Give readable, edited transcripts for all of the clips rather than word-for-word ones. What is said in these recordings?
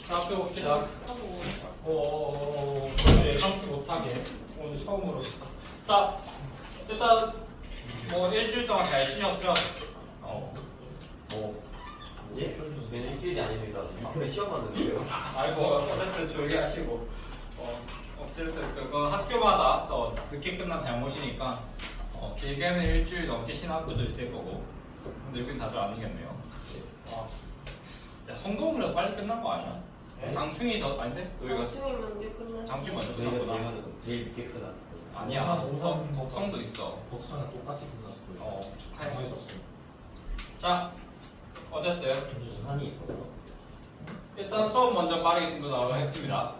자, 학교 봅시다. 예상치 못하게 오늘 처음으로. 자, 일단 뭐 일주일 동안 잘 쉬셨죠? 예? 그냥 일주일이 아닙니다. 앞으로 시험 봤는데요. 아이고 어쨌든 조용히 하시고 어쨌든 그거 학교마다 또 늦게 끝난 잘못이니까 길게는 일주일 넘게 쉬는 학교도 있을 거고 근데 여긴 다들 아니겠네요. 야 성동이라도 빨리 끝난 거 아니야? 네? 장충이 더 아닌데? 너희가 장충이 먼저 끝났어. 장충 먼저 저희가 끝났구나. 제일 늦게 끝났어요. 아니야. 오선 덕성도 있어. 덕수랑 똑같이 끝났을 거예요. 축하해. 강화의 덕수. 자 어쨌든 산이 있어서. 일단 수업 먼저 빠르게 진도 나오도록 하겠습니다.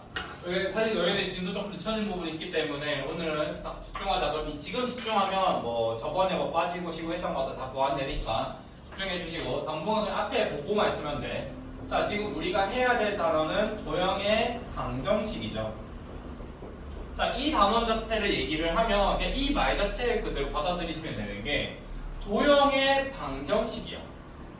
여기 사실 너희들 진도 좀 늦춰진 부분이 있기 때문에 오늘은 딱 집중하자. 그럼 지금 집중하면 뭐 저번에 뭐 빠지고 쉬고 했던 것들 다 보완되니까 집중해 주시고 당분간 앞에 보고만 있으면 돼. 자 지금 우리가 해야 될 단어는 도형의 방정식이죠. 자 이 단원 자체를 얘기를 하면 그냥 이 말 자체를 그대로 받아들이시면 되는 게 도형의 방정식이요.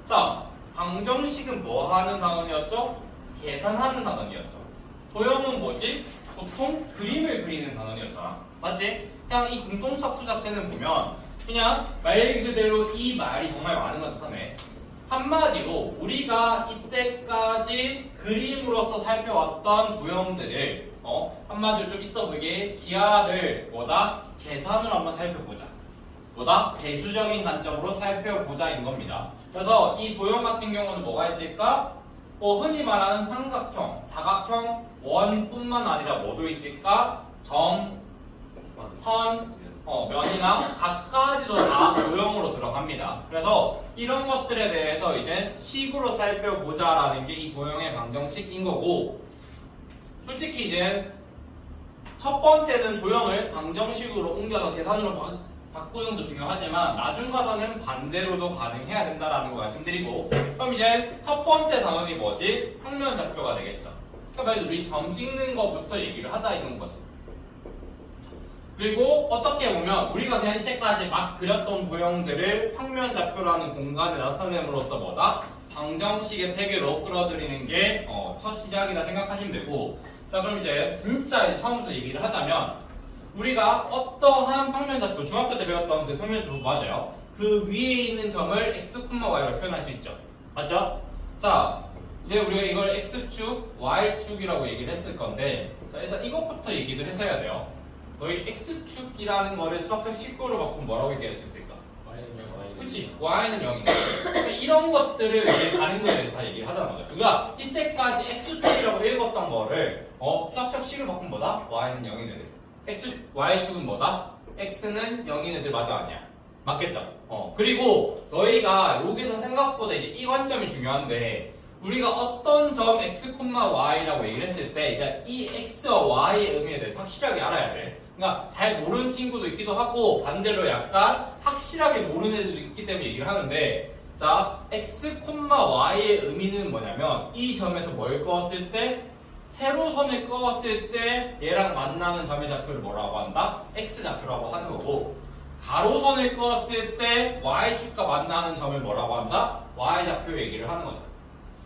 자 방정식은 뭐 하는 단원이었죠? 계산하는 단원이었죠. 도형은 뭐지? 보통 그림을 그리는 단원이었잖아. 맞지? 그냥 이 공동수학투 자체는 보면 그냥 말 그대로 이 말이 정말 많은 걸 뜻하네. 한마디로 우리가 이때까지 그림으로서 살펴왔던 도형들을 한마디로 좀 있어 보이게 기하를 뭐다? 계산으로 한번 살펴보자. 뭐다? 대수적인 관점으로 살펴보자인 겁니다. 그래서 이 도형 같은 경우는 뭐가 있을까? 흔히 말하는 삼각형, 사각형, 원뿐만 아니라 뭐도 있을까? 점, 선, 면이나 각가지도 다 도형으로 들어갑니다. 그래서 이런 것들에 대해서 이제 식으로 살펴보자라는 게 이 도형의 방정식인 거고 솔직히 이제 첫 번째는 도형을 방정식으로 옮겨서 계산으로 바꾸는 것도 중요하지만 나중 가서는 반대로도 가능해야 된다라는 거 말씀드리고 그럼 이제 첫 번째 단원이 뭐지? 평면좌표가 되겠죠. 그러니까 우리 점 찍는 것부터 얘기를 하자 이런 거지. 그리고 어떻게 보면 우리가 그냥 이때까지 막 그렸던 도형들을 평면좌표라는 공간에 나타냄으로써 뭐다? 방정식의 세계로 끌어들이는 게 첫 시작이다 생각하시면 되고 자 그럼 이제 진짜 이제 처음부터 얘기를 하자면 우리가 어떠한 평면좌표 중학교 때 배웠던 그 평면좌표 맞아요? 그 위에 있는 점을 x, y로 표현할 수 있죠. 맞죠? 자 이제 우리가 이걸 x축, y축이라고 얘기를 했을 건데 자 일단 이것부터 얘기를 해서야 돼요. 너희 x축이라는 거를 수학적 식으로 바꾸면 뭐라고 얘기할 수 있을까? 그치? y는 0이네. 이런 것들을 이제 다른 거에 대해서 다 얘기를 하자는 거죠. 그러니까 이때까지 x축이라고 읽었던 거를 수학적 식을 바꾸면 뭐다? y는 0인 애들. y축은 뭐다? x는 0인 애들 맞아 아니야? 맞겠죠? 그리고 너희가 여기서 생각보다 이제 이 관점이 중요한데 우리가 어떤 점 x, y라고 얘기를 했을 때 이제 이 x와 y의 의미에 대해서 확실하게 알아야 돼. 그러니까 잘 모르는 친구도 있기도 하고 반대로 약간 확실하게 모르는 애들도 있기 때문에 얘기를 하는데 자 x, y의 의미는 뭐냐면 이 점에서 뭘 그었을 때 세로선을 그었을 때 얘랑 만나는 점의 좌표를 뭐라고 한다? x좌표라고 하는 거고 가로선을 그었을 때 y축과 만나는 점을 뭐라고 한다? y좌표 얘기를 하는 거죠.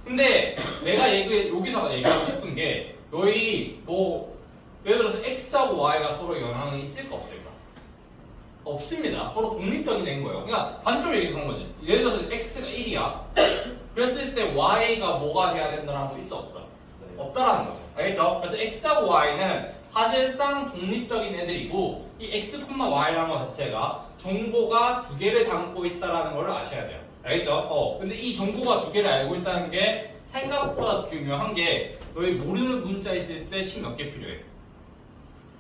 근데 내가 여기서 얘기하고 싶은 게 너희 뭐 예를 들어서 x하고 y가 서로 영향이 있을까 없을까? 없습니다. 서로 독립적인 애인 거예요. 그러니까 반대로 얘기해서 그런 거지. 예를 들어서 x가 1이야. 그랬을 때 y가 뭐가 돼야 된다는 거 있어 없어? 없다라는 거죠. 알겠죠? 그래서 x하고 y는 사실상 독립적인 애들이고 이 x, y라는 것 자체가 정보가 두 개를 담고 있다라는 걸 아셔야 돼요. 알겠죠? 근데 이 정보가 두 개를 알고 있다는 게 생각보다 중요한 게 너희 모르는 문자 있을 때 식 몇 개 필요해?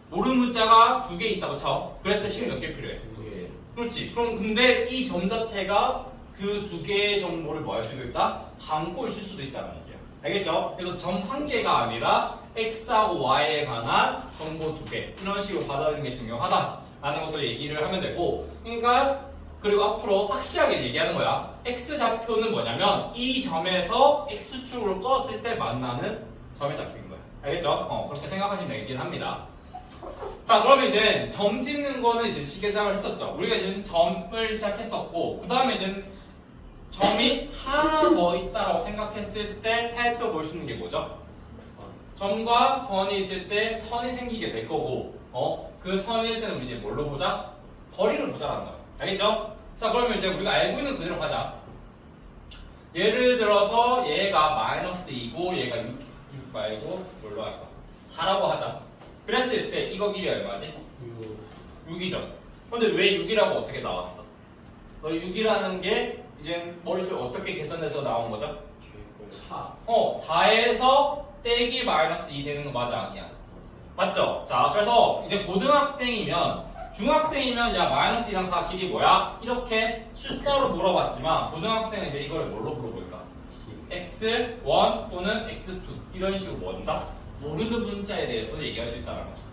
모르는 문자가 두 개 있다고 쳐. 그랬을 때 식 몇 개 필요해? 두 개. 그렇지. 그럼 근데 이 점 자체가 그 두 개의 정보를 뭐 할 수도 있다? 담고 있을 수도 있다는 얘기야. 알겠죠? 그래서 점 한 개가 아니라 x하고 y에 관한 정보 두 개 이런 식으로 받아들이는 게 중요하다라는 것들 얘기를 하면 되고 그러니까 그리고 앞으로 확실하게 얘기하는 거야. x좌표는 뭐냐면 이 점에서 x축으로 껐을 때 만나는 점의 좌표인 거야. 알겠죠? 그렇게 생각하시면 되긴 합니다. 자 그러면 이제 점 짓는 거는 이제 시계장을 했었죠. 우리가 이제 점을 시작했었고 그 다음에 이제 점이 하나 더 있다라고 생각했을 때 살펴볼 수 있는 게 뭐죠? 점과 점이 있을 때 선이 생기게 될 거고 그 선일 때는 우리 이제 뭘로 보자? 거리를 보자라는 거야. 알겠죠? 자 그러면 이제 우리가 알고 있는 그대로 가자. 예를 들어서 얘가 마이너스 2고 얘가 6 말고 뭘로 할까? 4라고 하자. 그랬을 때 이거 길이 얼마지? 6이죠. 근데 왜 6이라고 어떻게 나왔어? 6이라는 게 이제 머릿속에 어떻게 계산돼서 나온 거죠? 차. 4에서 떼기 마이너스 2 되는 거 맞아 아니야? 맞죠? 자 그래서 이제 고등학생이면 중학생이면 야 마이너스 2랑 4 길이 뭐야? 이렇게 숫자로 물어봤지만 고등학생은 이제 이걸 뭘로 물어볼까? x1 또는 x2 이런 식으로 뭔다? 모르는 문자에 대해서도 얘기할 수 있다는 거죠.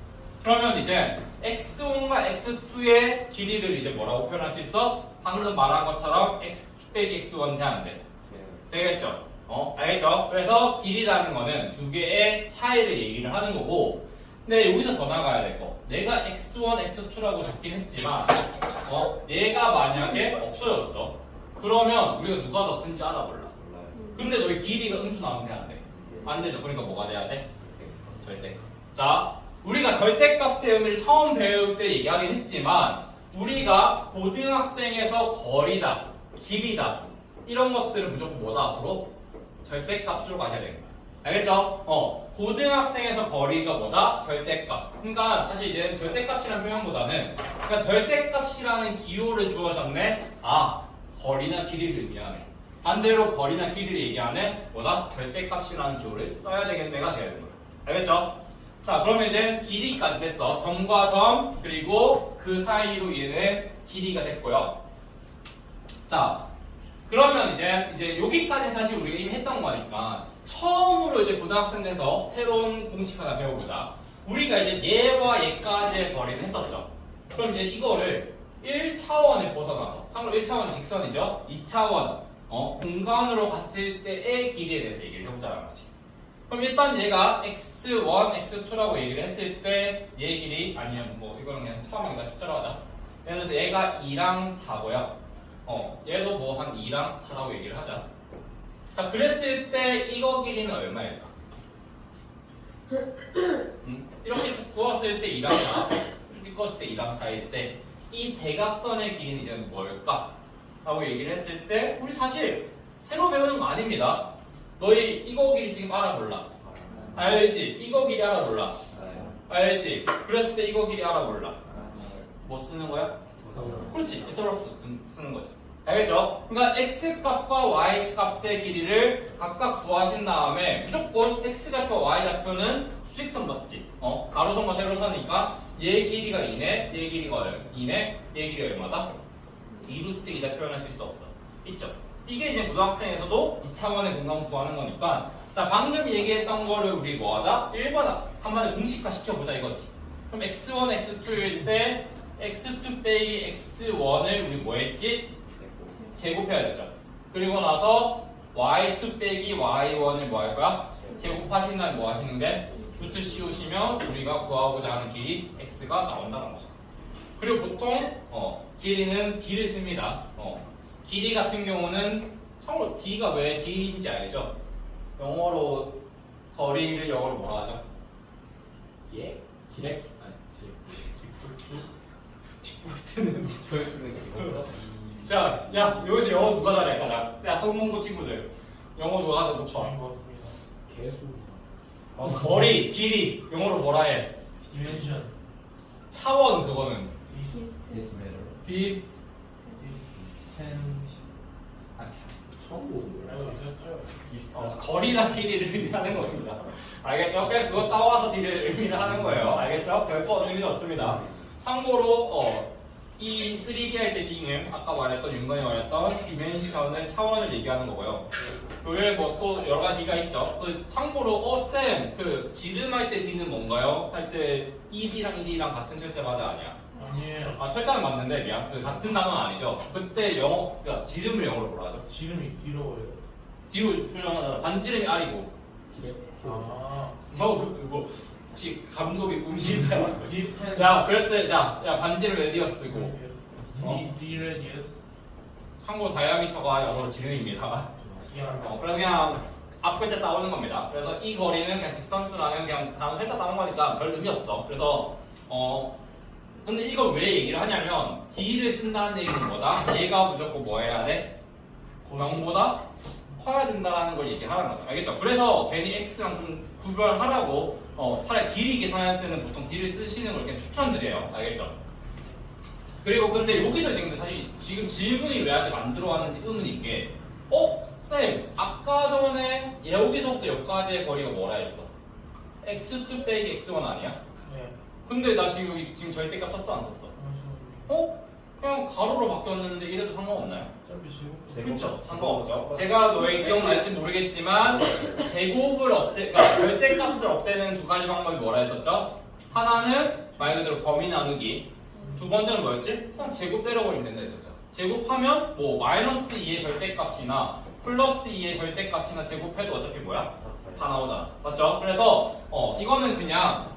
그러면 이제 x1과 x2의 길이를 이제 뭐라고 표현할 수 있어? 방금 말한 것처럼 x2 빼기 x1 돼야 안 돼? 되겠죠? 알겠죠? 그래서 길이라는 거는 두 개의 차이를 얘기를 하는 거고 근데 여기서 더 나가야 될 거 내가 x1, x2라고 적긴 했지만 얘가 만약에 없어졌어 그러면 우리가 누가 더 큰지 알아볼라 근데 너의 길이가 음수 나오면 돼 안 돼? 안 되죠. 그러니까 뭐가 돼야 돼? 절대값. 자 우리가 절대값의 의미를 처음 배울 때 얘기하긴 했지만 우리가 고등학생에서 거리다, 길이다 이런 것들은 무조건 뭐다 앞으로? 절대값으로 가셔야 되는 거야. 알겠죠? 고등학생에서 거리가 뭐다? 절대값. 그러니까 사실 이제 절대값이라는 표현보다는 그러니까 절대값이라는 기호를 주어졌네. 거리나 길이를 의미하네. 반대로 거리나 길이를 얘기하네. 뭐다? 절대값이라는 기호를 써야 되겠네가 되는 거야. 알겠죠? 자 그러면 이제 길이까지 됐어. 점과 점 그리고 그 사이로 인해 길이가 됐고요. 자 그러면 이제 여기까지는 사실 우리가 이미 했던 거니까 처음으로 이제 고등학생 돼서 새로운 공식 하나 배워보자. 우리가 이제 얘와 얘까지의 거리는 했었죠. 그럼 이제 이거를 1차원에 벗어나서 참고로 1차원은 직선이죠. 2차원 공간으로 갔을 때의 길이에 대해서 얘기를 해보자는 거지. 그럼 일단 얘가 x1, x2라고 얘기를 했을 때 얘 길이 아니면 뭐 이거는 그냥 처음에 그냥 숫자로 하자. 예를 들어서 얘가 2랑 4고요. 얘도 뭐 한 2랑 4라고 얘기를 하자. 자, 그랬을 때 이거 길이는 얼마일까? 이렇게 쭉 그었을 때 2랑 4, 이렇게 그었을 때 2랑 4일 때 이 대각선의 길이는 이제 뭘까? 라고 얘기를 했을 때 우리 사실 새로 배우는 거 아닙니다. 너희 이거 길이 지금 알아볼라. 알지? 이거 길이 알아볼라. 알지? 그랬을 때 이거 길이 알아볼라. 뭐 쓰는 거야? 그렇지. 디터러스 쓰는 거지. 알겠죠? 그러니까 x값과 y값의 길이를 각각 구하신 다음에 무조건 x좌표, y좌표는 수직선 맞지? 가로선과 세로선이니까 얘 길이가 2네, 얘 길이가 2네, 얘 길이 얼마다? 2루트 2다 표현할 수 있어 없어? 있죠? 이게 이제 고등학생에서도 2차원의 공간 구하는 거니까 자 방금 얘기했던 거를 우리 뭐 하자? 1번 한마디로 공식화 시켜보자 이거지. 그럼 x1, x2일 때 x2 빼기 x1을 우리 뭐 했지? 제곱해야 되죠. 그리고 나서 y2 빼기 y1을 뭐 할 거야? 제곱하신 다음에 뭐 하시는 게? 루트 씌우시면 우리가 구하고자 하는 길이 x가 나온다는 거죠. 그리고 보통 길이는 d를 씁니다. 길이 같은 경우는 참고로 d가 왜 d인지 알죠? 영어로 거리를 영어로 뭐라 하죠? 예? 디렉? 아니 디폴트는 보여주는 거. 자, 야 여기서 영어 누가 잘해? 야 학문고 친구들 영어 누가 가서 놓쳐. 개수. 거리, 길이 영어로 뭐라 해? 디멘션. 차원 그거는 디스. 처음 보는 거야. 거리나 길이를 의미하는 겁니다. 알겠죠? 그냥 그거 따와서 뒤를 의미를 하는 거예요. 알겠죠? 별거 의미는 없습니다. 참고로 이 3D 할 때 D는 아까 말했던 윤건이 말했던 디멘션을 차원을 얘기하는 거고요. 그게 뭐 또 여러 가지가 있죠. 참고로 쌤 그 지름할 때 D는 뭔가요? 할 때 ED랑 ED랑 같은 철자 맞아 아니야? 아니에요. 철자는 맞는데 미안. 그같은 단어는 아니죠. 그때 영어 그러니까 지름을 영어로 뭐라 하죠? 지름이 길어요. 뒤로 표현하잖아. 반지름이 R이고. 아. 뭐 혹시 감독이 음식이야? 디스텐스. 야 그랬대. 야 반지름 레디어스고. 디레디어스. 참고 다이아미터가 영어로 지름입니다. 미안합니다. 그래서 그냥 앞글자 따오는 겁니다. 그래서 이 거리는 그냥 디스턴스라는 그냥 단어 살짝 따온 거니까 별 의미 없어. 그래서 근데 이걸 왜 얘기를 하냐면 D를 쓴다는 얘기는 뭐다? 얘가 무조건 뭐 해야 돼? 0보다 커야 된다는 걸 얘기하는 거죠. 알겠죠? 그래서 괜히 X랑 좀 구별하라고 차라리 길이 계산할 때는 보통 D를 쓰시는 걸 그냥 추천드려요. 알겠죠? 그리고 근데 여기서 이제 근데 사실 지금 질문이 왜 아직 안 들어왔는지 의문인 게 쌤 아까 전에 여기서부터 여기까지의 거리가 뭐라 했어? x2 빼기 x1 아니야? 네. 근데 나 지금 여기 지금 절대값 썼어 안 썼어? 그냥 가로로 바뀌었는데 이래도 상관없나요? 어차피 제곱. 그렇죠. 상관없죠. 제가 너희 기억날지 모르겠지만 제곱을 그러니까 절대값을 없애는 두 가지 방법이 뭐라 했었죠? 하나는 말 그대로 범위 나누기. 두 번째는 뭐였지? 그냥 제곱 때려버리면 된다 했었죠. 제곱하면 뭐 마이너스 2의 절대값이나 플러스 2의 절대값이나 제곱해도 어차피 뭐야? 4 나오잖아. 맞죠? 그래서 이거는 그냥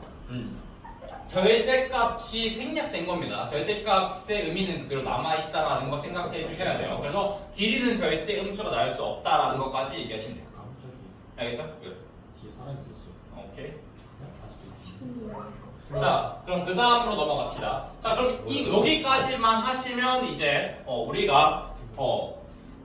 절대값이 생략된 겁니다. 절대값의 의미는 그대로 남아있다라는 거 생각해 주셔야 돼요. 그래서 길이는 절대 음수가 나올 수 없다라는 것까지 얘기하시면 돼요. 갑자기 알겠죠? 왜? 뒤에 사람이 있었어요. 오케이. 그냥 아직도 자, 그럼 그 다음으로 넘어갑시다. 자, 그럼 여기까지만 하시면 이제 우리가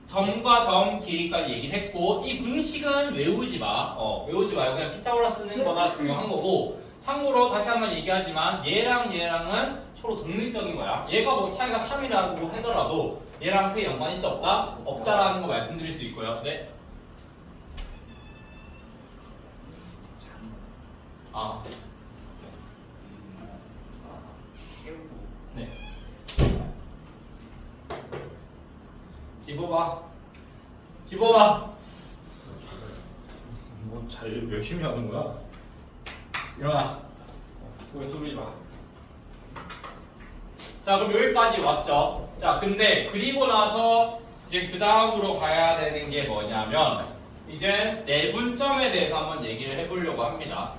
점과 점 길이까지 얘기했고 이 공식은 외우지 마. 외우지 말고 그냥 피타고라 쓰는 거가 중요한 거고 참고로 다시 한번 얘기하지만 얘랑 얘랑은 서로 독립적인 거야. 얘가 뭐 차이가 3이라고 하더라도 얘랑 크게 연관이 있다 없다? 없다라는 거 말씀드릴 수 있고요. 네. 아. 네. 기보봐. 기보봐. 뭐 잘 열심히 하는 거야? 일어나. 왜 소리지 마. 자, 그럼 여기까지 왔죠. 자, 근데 그리고 나서 이제 그 다음으로 가야 되는 게 뭐냐면 이제 내분점에 대해서 한번 얘기를 해보려고 합니다.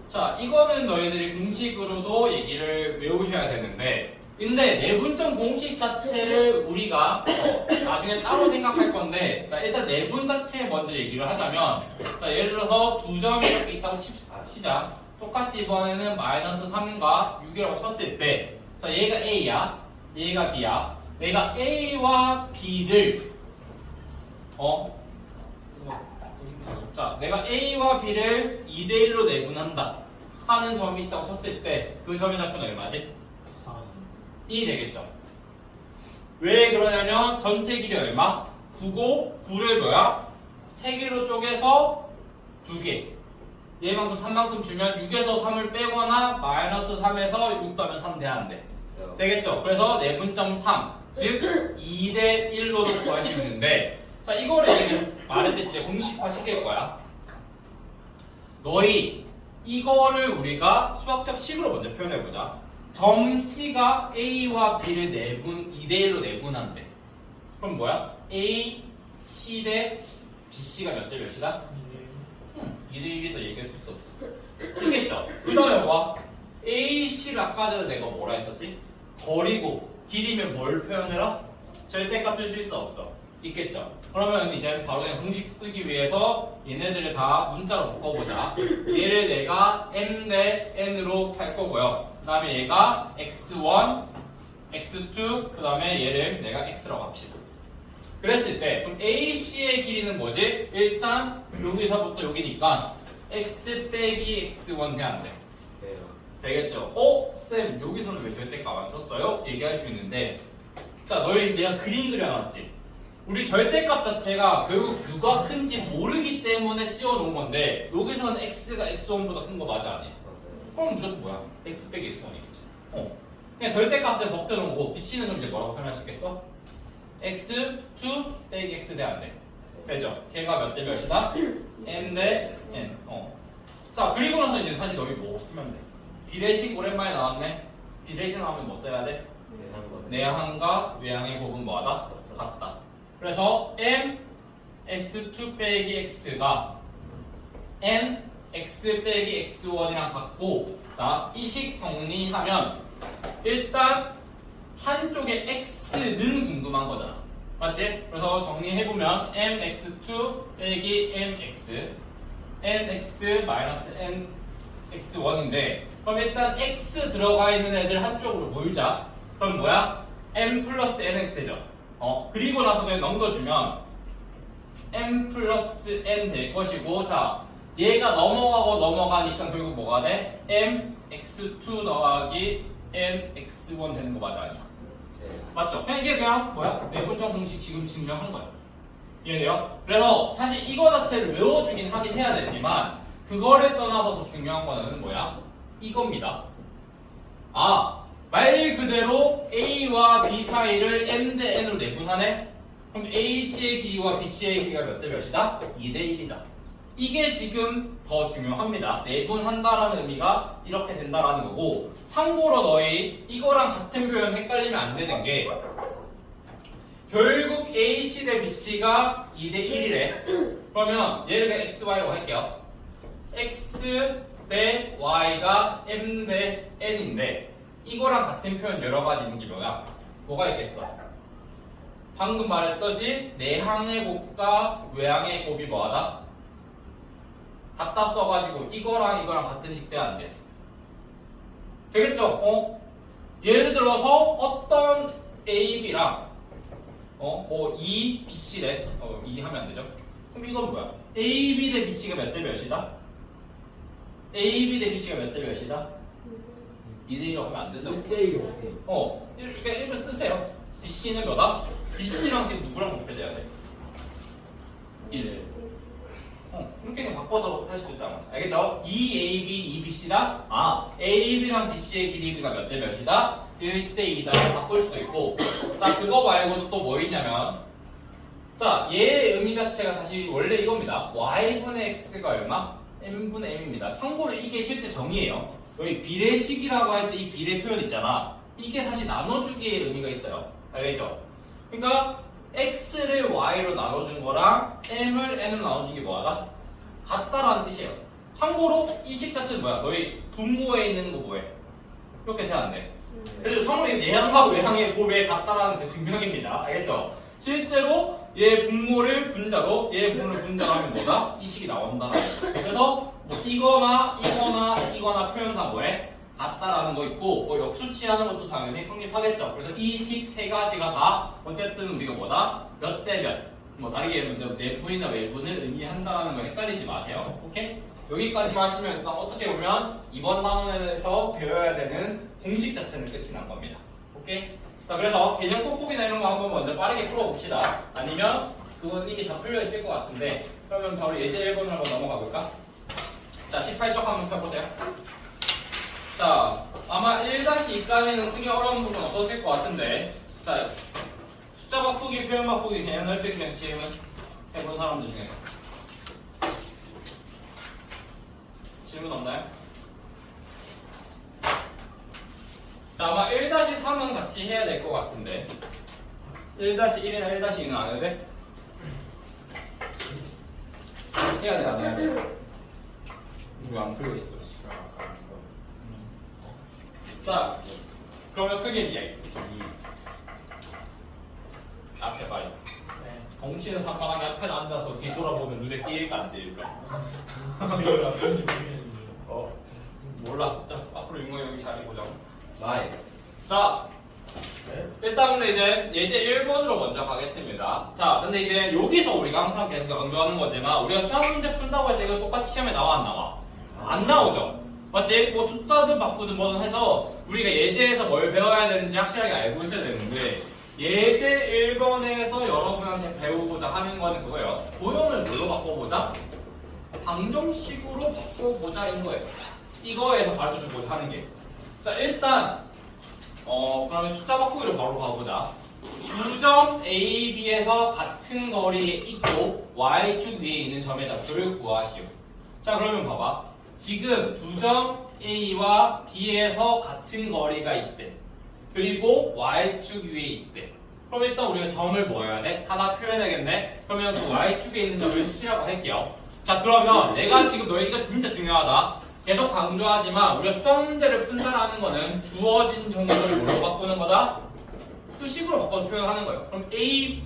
자, 이거는 너희들이 공식으로도 얘기를 외우셔야 되는데 근데 내분점 공식 자체를 우리가 나중에 따로 생각할 건데 자, 일단 내분 자체 먼저 얘기를 하자면 자, 예를 들어서 두 점이 이렇게 있다고 시작. 똑같이 이번에는 마이너스 3과 6이라고 쳤을 때 자, 얘가 A야, 얘가 B야. 내가 A와 B를 자, 내가 A와 B를 2대1로 내분한다 하는 점이 있다고 쳤을 때 그 점의 좌표는 얼마지? 2 되겠죠. 왜 그러냐면 전체 길이 얼마? 9고 9를 뭐야? 3개로 쪼개서 2개 얘만큼 3만큼 주면 6에서 3을 빼거나 마이너스 3에서 6 더하면 3 돼야 안 돼. 되겠죠? 그래서 내분점 3 즉 2대1로도 구할 수 있는데 자, 이거를 이제 말했듯이 이제 공식화 시킬 거야. 너희 이거를 우리가 수학적 식으로 먼저 표현해보자. 점 C가 A와 B를 2대1로 내분한대. 그럼 뭐야? A, C 대 BC가 몇 대 몇이다? 2대1이다 얘기할 수 없어. 있겠죠? 그 다음에 봐. A, C를 아까 전에 내가 뭐라 했었지? 거리고 길이면 뭘 표현해라? 절대값 줄 수 있어 없어? 있겠죠? 그러면 이제 바로 그냥 공식 쓰기 위해서 얘네들을 다 문자로 바꿔보자. 얘를 내가 M 대 N으로 할 거고요. 그 다음에 얘가 X1, X2, 그 다음에 얘를 내가 X라고 합시다. 그랬을 때 그럼 AC의 길이는 뭐지? 일단 여기서부터 여기니까 X 빼기 X1 돼야 안 돼. 되겠죠? 쌤 여기서는 왜 절대값 안 썼어요? 얘기할 수 있는데 자, 너희 내가 그림 그려놨지? 우리 절대값 자체가 결국 누가 큰지 모르기 때문에 씌워놓은 건데 여기서는 X가 X1보다 큰 거 맞아 아니? 그럼 무조건 뭐야? X 빼기 X1이겠지. 그냥 절대값을 벗겨놓은 거고 BC는 그럼 이제 뭐라고 표현할 수 있겠어? X2 빼기 X 대 안 돼. 되죠? 걔가 몇 대 몇이다? M 대 N. 자, 그리고 나서 이제 사실 너희 뭐 쓰면 돼? 비례식 오랜만에 나왔네? 비례식 나오면 뭐 써야 돼? 내항과 외항의 곱은 뭐하다? 같다. 그래서 M X2 빼기 X가 N X 빼기 X1이랑 같고 자, 이 식 정리하면 일단 한쪽에 X는 궁금한 거잖아. 맞지? 그래서 정리해보면 mx2 빼기 mx nx 마이너스 nx1인데 그럼 일단 x 들어가 있는 애들 한쪽으로 모이자. 그럼 뭐야? m 플러스 nx 되죠. 그리고 나서 그냥 넘겨주면 m 플러스 n 될 것이고 자 얘가 넘어가고 넘어가니까 결국 뭐가 돼? mx2 더하기 nx1 되는 거 맞아 아니야? 네. 맞죠? 그냥 이게 그냥 뭐야? 내분점 공식 지금 증명한 거야. 이해돼요? 그래서 사실 이거 자체를 외워주긴 하긴 해야 되지만 그거를 떠나서 더 중요한 거는 뭐야? 이겁니다. 말 그대로 A와 B 사이를 M 대 N으로 내분하네? 그럼 AC의 길이와 BC의 길이가 몇 대 몇이다? 2대 1이다. 이게 지금 더 중요합니다. 내분한다라는 의미가 이렇게 된다라는 거고 참고로 너희 이거랑 같은 표현 헷갈리면 안 되는 게 결국 AC 대 BC가 2대 1이래. 그러면 얘를 그냥 XY로 할게요. X 대 Y가 M 대 N인데 이거랑 같은 표현 여러 가지 있는 게 뭐야? 뭐가 있겠어? 방금 말했듯이 내항의 곱과 외항의 곱이 뭐하다? 갖다 써가지고 이거랑 이거랑 같은 식 돼야 안 돼. 되겠죠? 예를 들어서 어떤 AB랑 뭐 E, BC래. E 하면 안 되죠? 그럼 이건 뭐야? AB 대 BC가 몇 대 몇이다? AB 대 BC가 몇 대 몇이다? 2대 1로 하면 안 된다고. 1대1로 그러니까 1을 쓰세요. BC는 몇다? BC랑 지금 누구랑 곱해져야 돼? 1. 이렇게 그냥 바꿔서 할 수 있다는 거죠. 알겠죠? 2AB, 2BC다? AB랑 BC의 길이가 몇 대 몇이다? 1대 2다. 바꿀 수도 있고. 자, 그거 말고도 또 뭐 있냐면 자, 얘의 의미 자체가 사실 원래 이겁니다. y분의 x가 얼마? n분의 m입니다. 참고로 이게 실제 정의예요. 여기 비례식이라고 할 때 이 비례 표현 있잖아. 이게 사실 나눠주기의 의미가 있어요. 알겠죠? 그러니까 x를 y로 나눠준 거랑 m을 n으로 나눠준 게 뭐하다? 같다라는 뜻이에요. 참고로 이 식 자체는 뭐야? 너희 분모에 있는 거 뭐해? 이렇게 돼야 안 돼. 그래서 참고로 내항과 외항의 곱에 같다라는 그 증명입니다. 알겠죠? 실제로 얘 분모를 분자로 얘 분모를 분자로 하면 뭐다? 이 식이 나온다라는 거예요. 그래서 뭐 이거나 표현 다 뭐해? 같다라는 거 있고 뭐 역수치하는 것도 당연히 성립하겠죠. 그래서 이 식 세 가지가 다 어쨌든 우리가 뭐다? 몇 대 몇. 뭐 다르게 얘기하면 내분이나 외분을 의미한다는 거 헷갈리지 마세요. 오케이? 여기까지만 하시면 일단 어떻게 보면 이번 단원에서 배워야 되는 공식 자체는 끝이 난 겁니다. 오케이? 자, 그래서 개념 콕콕이나 이런 거 한번 먼저 빠르게 풀어봅시다. 아니면 그건 이미 다 풀려 있을 것 같은데 그러면 바로 예제 1번으로 한번 넘어가 볼까? 자, 18쪽 한번 펴보세요. 자, 아마 1-2까지는 크게 어려운 부분 없었을 것 같은데 자, 숫자 바꾸기, 표현 바꾸기, 개념 넓히기 중에서 질문 해본 사람들 중에서 질문 없나요? 자, 아마 1-3은 같이 해야 될 것 같은데 1-1이나 1-2는 안 해도 돼? 해야 돼, 안 해야 돼? 이거 안 풀고 있어. 자, 그러면 크게 이야기. 앞에 봐요. 덩치는 산만하게 앞에 앉아서 뒤돌아보면 눈에 띄일까 안 띄일까? 몰라. 자, 앞으로 윤광이 여기 자리 보자. 나이스. 자, 네? 일단 근데 이제 예제 1번으로 먼저 가겠습니다. 자, 근데 이제 여기서 우리가 항상 계속 강조하는 거지만 우리가 수학 문제 푼다고 해서 이거 똑같이 시험에 나와 안 나와? 안 나오죠? 맞지? 뭐 숫자든 바꾸든 뭐든 해서 우리가 예제에서 뭘 배워야 되는지 확실하게 알고 있어야 되는데 예제 1번에서 여러분한테 배우고자 하는 거는 그거예요. 도형을 뭘로 바꿔보자? 방정식으로 바꿔보자인 거예요. 이거에서 가르쳐주고자 하는 게. 자, 일단 그러면 숫자 바꾸기로 바로 가보자. 두 점 A, B에서 같은 거리에 있고 Y축 위에 있는 점의 좌표를 구하시오. 자, 그러면 봐봐. 지금 두 점 A와 B에서 같은 거리가 있대. 그리고 Y축 위에 있대. 그럼 일단 우리가 점을 뭐 해야 돼? 하나 표현해야겠네? 그러면 그 Y축에 있는 점을 C라고 할게요. 자, 그러면 내가 지금 너희가 진짜 중요하다. 계속 강조하지만 우리가 수학 문제를 푼다라는 거는 주어진 정보를 뭘로 바꾸는 거다? 수식으로 바꿔서 표현하는 거예요. 그럼 A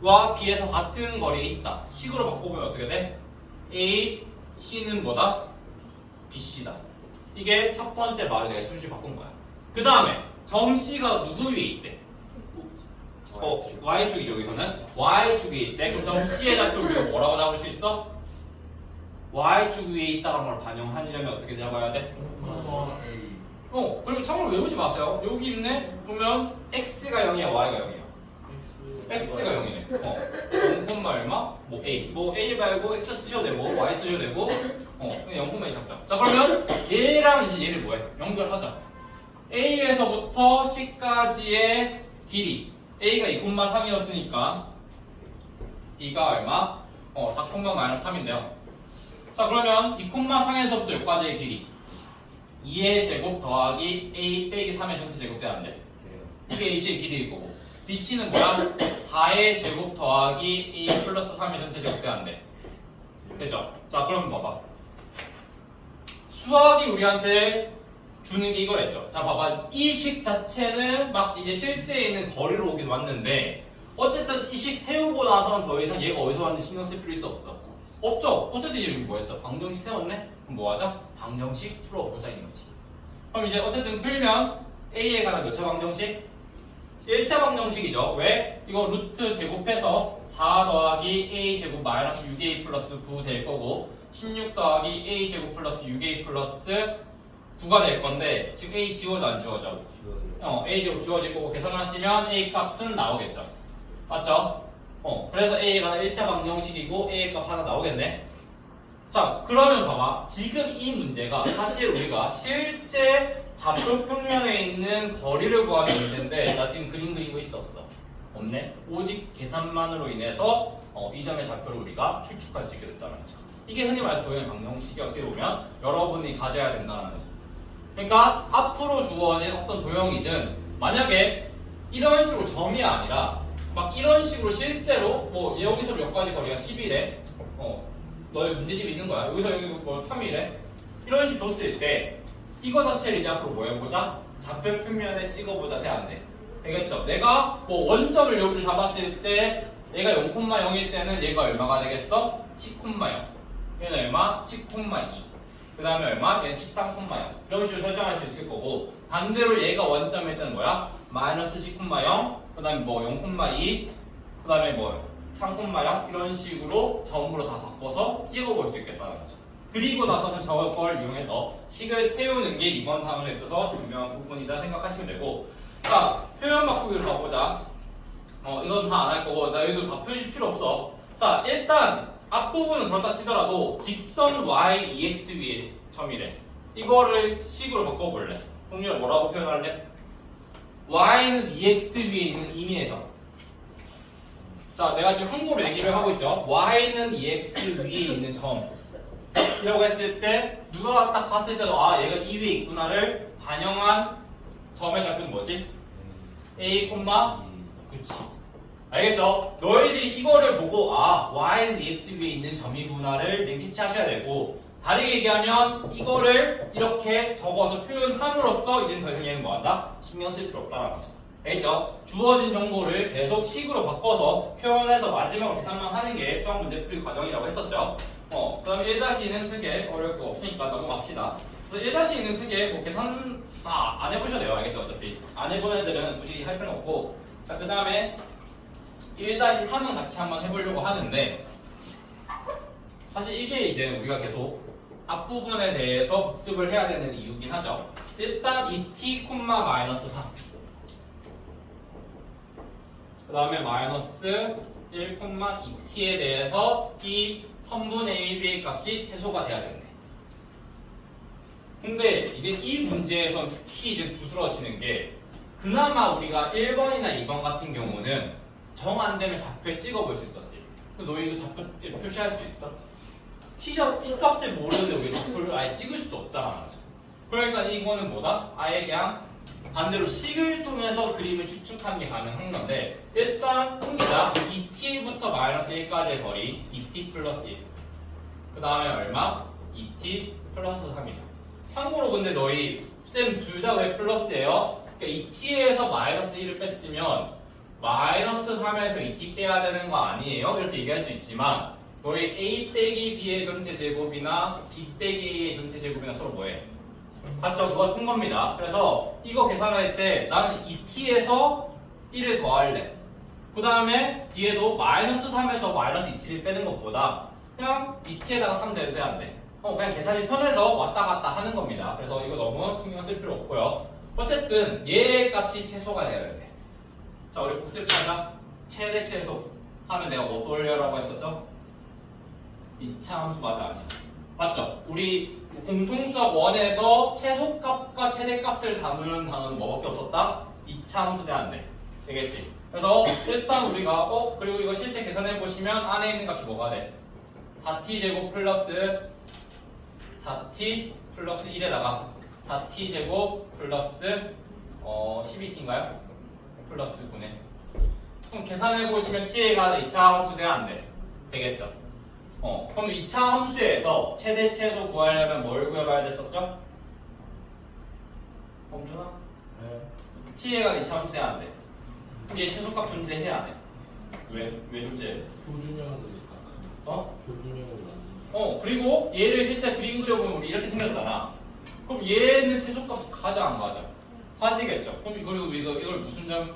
A와 B에서 같은 거리에 있다. 식으로 바꿔보면 어떻게 돼? A, C는 뭐다? BC다. 이게 첫 번째 말을 내가 순수 바꾼 거야. 그 다음에 점 C가 누구 위에 있대? Y축이죠. 여기서는 Y축이 있대. 그럼 점 C의 좌표 우리가 뭐라고 잡을 수 있어? Y축 위에 있다는 걸 반영하려면 어떻게 잡아야 돼? 그리고 참고로 외우지 마세요. 여기 있네? 그러면 X가 0이야, Y가 0이야? X가 0이네. 0, 얼마? 뭐 A. 뭐 A 말고 X 쓰셔도 되고, Y 쓰셔도 되고, 그냥 0, A 잡자. 자, 그러면 얘랑 이제 얘를 뭐해? 연결하자. A에서부터 C까지의 길이. A가 2,3이었으니까 B가 얼마? 4,-3인데요. 자, 그러면 2,3에서부터 여기까지의 길이 2의 제곱 더하기 A 빼기 3의 전체 제곱 돼야 안 돼. 이게 A씨의 길이일 거고 BC는 뭐야? 4의 제곱 더하기 A 플러스 3의 전체 제곱 돼야 안 돼. 됐죠? 자, 그럼 봐봐. 수학이 우리한테 주는 게 이거랬죠. 자, 봐봐. 이 식 자체는 막 이제 실제에 있는 거리로 오긴 왔는데 어쨌든 이 식 세우고 나서는 더 이상 얘가 어디서 왔는지 신경 쓸 필요 있어 없어? 없죠? 어쨌든 여기 뭐 했어? 방정식 세웠네? 그럼 뭐 하자? 방정식 풀어보자 이거지. 그럼 이제 어쨌든 풀면 A에 관한 몇 차 방정식? 1차 방정식이죠. 왜? 이거 루트 제곱해서 4 더하기 A 제곱 마이너스 6A 플러스 9 될 거고 16 더하기 A 제곱 플러스 6A 플러스 9가 될 건데 지금 A 지워져 안 지워져? A 제곱 지워질 거고 계산하시면 A 값은 나오겠죠. 맞죠? 그래서 A가 1차 방정식이고 A 값 하나 나오겠네. 자, 그러면 봐봐. 지금 이 문제가 사실 우리가 실제 좌표 평면에 있는 거리를 구하는 문제인데 나 지금 그림 그리고 있어 없어? 없네? 오직 계산만으로 인해서 이 점의 좌표를 우리가 추측할 수 있게 됐다는 거죠. 이게 흔히 말해서 도형의 방정식이 어떻게 보면 여러분이 가져야 된다는 거죠. 그러니까 앞으로 주어진 어떤 도형이든 만약에 이런 식으로 점이 아니라 막 이런 식으로 실제로 뭐 여기서 여기까지 거리가 10이래. 너의 문제집이 있는 거야. 여기서 여기 뭐 3이래. 이런 식으로 줬을 때 이거 자체를 이제 앞으로 뭐 해보자? 좌표 평면에 찍어보자. 돼 안 돼? 되겠죠? 내가 뭐 원점을 여기를 잡았을 때 얘가 0,0일 때는 얘가 얼마가 되겠어? 10,0. 얘는 얼마? 10,2. 그 다음에 얼마? 얘는 13,0. 이런 식으로 설정할 수 있을 거고 반대로 얘가 원점일 때는 뭐야? 마이너스 10,0. 그 다음에 뭐 0,2. 그 다음에 뭐 3,0 이런 식으로 점으로 다 바꿔서 찍어볼 수 있겠다는 거죠. 그리고 나서는 저걸 이용해서 식을 세우는 게 이번 단원에 있어서 중요한 부분이다 생각하시면 되고 자, 표현 바꾸기로 가보자. 이건 다 안 할 거고 나 여기도 다 풀 필요 없어. 자, 일단 앞부분은 그렇다 치더라도 직선 y, ex 위에 점이래. 이거를 식으로 바꿔볼래. 동료가 뭐라고 표현할래? y는 ex 위에 있는 임의의 점. 자, 내가 지금 한국어로 얘기를 하고 있죠. y는 ex 위에 있는 점 이라고 했을 때 누가 딱 봤을 때도 아 얘가 이 위에 있구나를 반영한 점의 좌표는 뭐지? A, 그치. 알겠죠? 너희들이 이거를 보고 아 y는 ex 위에 있는 점이구나를 지금 캐치하셔야 되고 다르게 얘기하면 이거를 이렇게 적어서 표현함으로써 이제는 더 이상 얘는 뭐한다? 신경 쓸 필요 없다는 거죠. 알겠죠? 주어진 정보를 계속 식으로 바꿔서 표현해서 마지막으로 계산만 하는 게 수학 문제 풀이 과정이라고 했었죠. 그 다음에 1-2는 크게 어려울 거 없으니까 넘어갑시다. 그래서 1-2는 크게 뭐 계산 안 해보셔도 돼요. 알겠죠? 어차피 안 해본 애들은 굳이 할 필요는 없고 자, 그 다음에 1-3은 같이 한번 해보려고 하는데 사실 이게 이제 우리가 계속 앞부분에 대해서 복습을 해야 되는 이유긴 하죠. 일단 이 t, 마이너스 4 그 다음에 마이너스 1,2t에 대해서 이 선분의 AB의 값이 최소가 돼야 되는데 근데 이제 이 문제에선 특히 이제 두드러지는 게 그나마 우리가 1번이나 2번 같은 경우는 정 안 되면 좌표에 찍어볼 수 있었지. 근데 너 이거 좌표 표시할 수 있어? t 값을 모르는데 우리 좌표를 아예 찍을 수도 없다는 거죠. 그러니까 이거는 뭐다? 아예 그냥 반대로 식을 통해서 그림을 추측하는 게 가능한 건데 일단 통기자 2t부터 마이너스 1까지의 거리 2t 플러스 1 그 다음에 얼마? 2t 플러스 3이죠. 참고로 근데 너희 쌤 둘 다 왜 플러스예요? 그러니까 2t에서 마이너스 1을 뺐으면 마이너스 3에서 2t 떼야 되는 거 아니에요? 이렇게 얘기할 수 있지만 너희 a 빼기 b의 전체 제곱이나 b 빼기 a의 전체 제곱이나 서로 뭐해? 같죠? 그거 쓴 겁니다. 그래서 이거 계산할 때 나는 2t에서 1을 더할래. 그 다음에 뒤에도 마이너스 3에서 마이너스 2t를 빼는 것보다 그냥 2t에다가 3 돼도 돼, 안 돼? 그냥 계산이 편해서 왔다 갔다 하는 겁니다. 그래서 이거 너무 신경 쓸 필요 없고요. 어쨌든 얘의 값이 최소가 돼야 돼. 자, 우리 복습하자. 최대 최소 하면 내가 뭐 떠올려라고 했었죠? 2차 함수 맞아, 아니야? 맞죠? 우리 공통수학 1에서 최소값과 최대값을 다루는 단어는 뭐밖에 없었다? 2차 함수 돼야 안 돼. 되겠지? 그래서 일단 우리가 그리고 이거 실제 계산해 보시면 안에 있는 값이 뭐가 돼? 4t 제곱 플러스 4t 플러스 1에다가 4t 제곱 플러스 12t인가요? 플러스 9네. 그럼 계산해 보시면 t에 가는 2차 함수 돼야 안 돼? 되겠죠? 그럼 2차 함수에서 최대 최소 구하려면 뭘 구해봐야 됐었죠? 범준아? 네. t에 가는 2차 함수 돼야 안 돼? 그럼 얘 최소값 존재해야 안 해? 왜 존재해? 표준형으로 생각하면 표준형으로 만든. 그리고 얘를 실제 그림 그려보면 우리 이렇게 생겼잖아. 그럼 얘는 최소값 가자 안 가자? 가지겠죠. 그럼 그리고 이걸 무슨 점?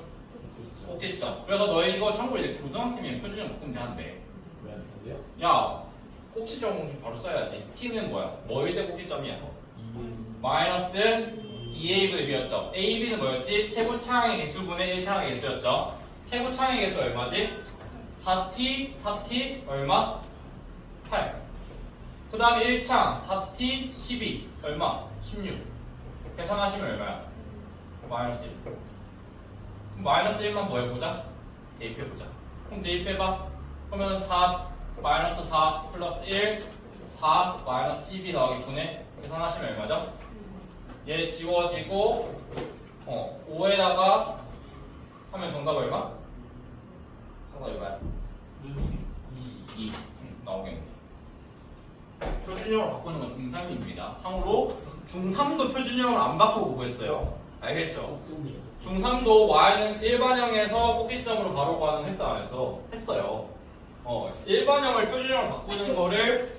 꼭지점. 그래서 너희 이거 참고로 이제 고등학생이면 표준형 바꾸면 되는데. 왜 안 돼요? 야, 꼭지점 공식 바로 써야지. t는 뭐야? 뭐일 때 꼭지점이야? 2. 마이너스 2a분의 b였죠. ab는 뭐였지? 최고차항의 개수분의 1차항의 개수였죠. 최고차항의 개수 얼마지? 4t 얼마? 8. 그 다음에 1창 4t 12 얼마? 16. 계산하시면 얼마야? 마이너스 1. 그럼 마이너스 1만 뭐 해보자? 대입해보자. 그럼 대입해봐. 그러면 4 마이너스 4 플러스 1 4 마이너스 12 더하기 9네. 계산하시면 얼마죠? 얘 지워지고 5에다가 하면 정답 얼마? 정답 얼마야? 2 나오겠네. 표준형으로 바꾸는 건 중3입니다. 참고로 중3도 표준형으로 안 바꾸고 구했어요. 알겠죠? 중3도 y는 일반형에서 꼭지점으로 바로 가능했어 안 했어? 했어요. 일반형을 표준형으로 바꾸는 거를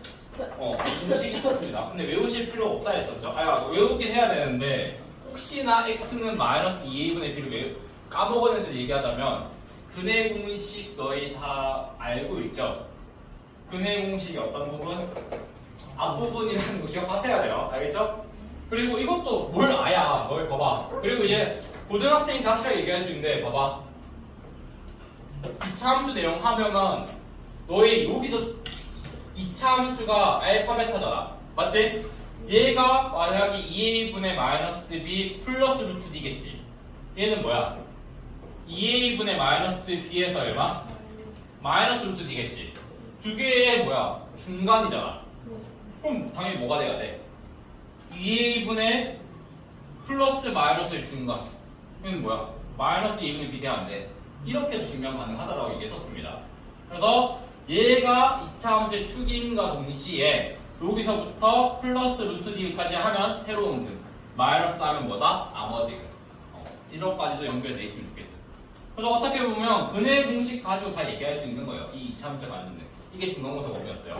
공식이 있었습니다. 근데 외우실 필요 없다 했었죠? 외우긴 해야 되는데 혹시나 x는 마이너스 2a분의 b를 까먹은 애들 얘기하자면 근해 공식 너희 다 알고 있죠? 근해 공식이 어떤 부분? 앞부분이라는 거 기억하셔야 돼요. 알겠죠? 그리고 이것도 뭘 아야. 널 봐봐. 그리고 이제 고등학생이 확실하게 얘기할 수 있는데 봐봐. 2차 함수 내용 하면은 너희 여기서 2차 함수가 알파 베타잖아. 맞지? 얘가 만약에 2a분의 마이너스 b 플러스 루트 d겠지. 얘는 뭐야? 2a분의 마이너스 b에서 얼마? 마이너스 루트 d겠지. 두 개의 뭐야? 중간이잖아. 그럼 당연히 뭐가 돼야 돼? 2a분의 플러스 마이너스의 중간. 이건 뭐야? 마이너스 2분의 b 돼야 안 돼. 이렇게도 증명 가능하다라고 얘기했었습니다. 그래서 얘가 2차 함수의 축임과 동시에 여기서부터 플러스 루트 d까지 하면 새로운 근. 마이너스 하면 뭐다? 나머지 근. 1호까지도 연결돼 있으면 좋겠죠. 그래서 어떻게 보면 근해 공식 가지고 다 얘기할 수 있는 거예요. 이 2차 함수에 관련된. 이게 중간고사 범위였어요.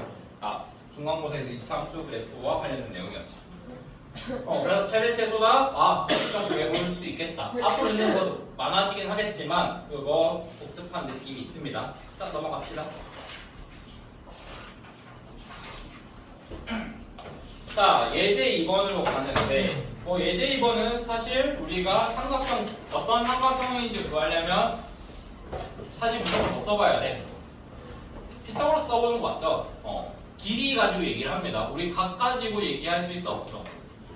중간고사에서 2차 함수 그래프와 관련된 내용이었죠. 그래서 최대 최소다. 좀 외울 수 있겠다. 앞으로 있는 것도 많아지긴 하겠지만 그거 복습한 느낌이 있습니다. 자, 넘어갑시다. 자, 예제 2번으로 가는데 예제 2번은 사실 우리가 삼각형 어떤 삼각형인지 구하려면 사실 무조건 더 써봐야 돼. 피타고라스 써보는 거 맞죠? 길이 가지고 얘기를 합니다. 우리 각 가지고 얘기할 수 있어 없어?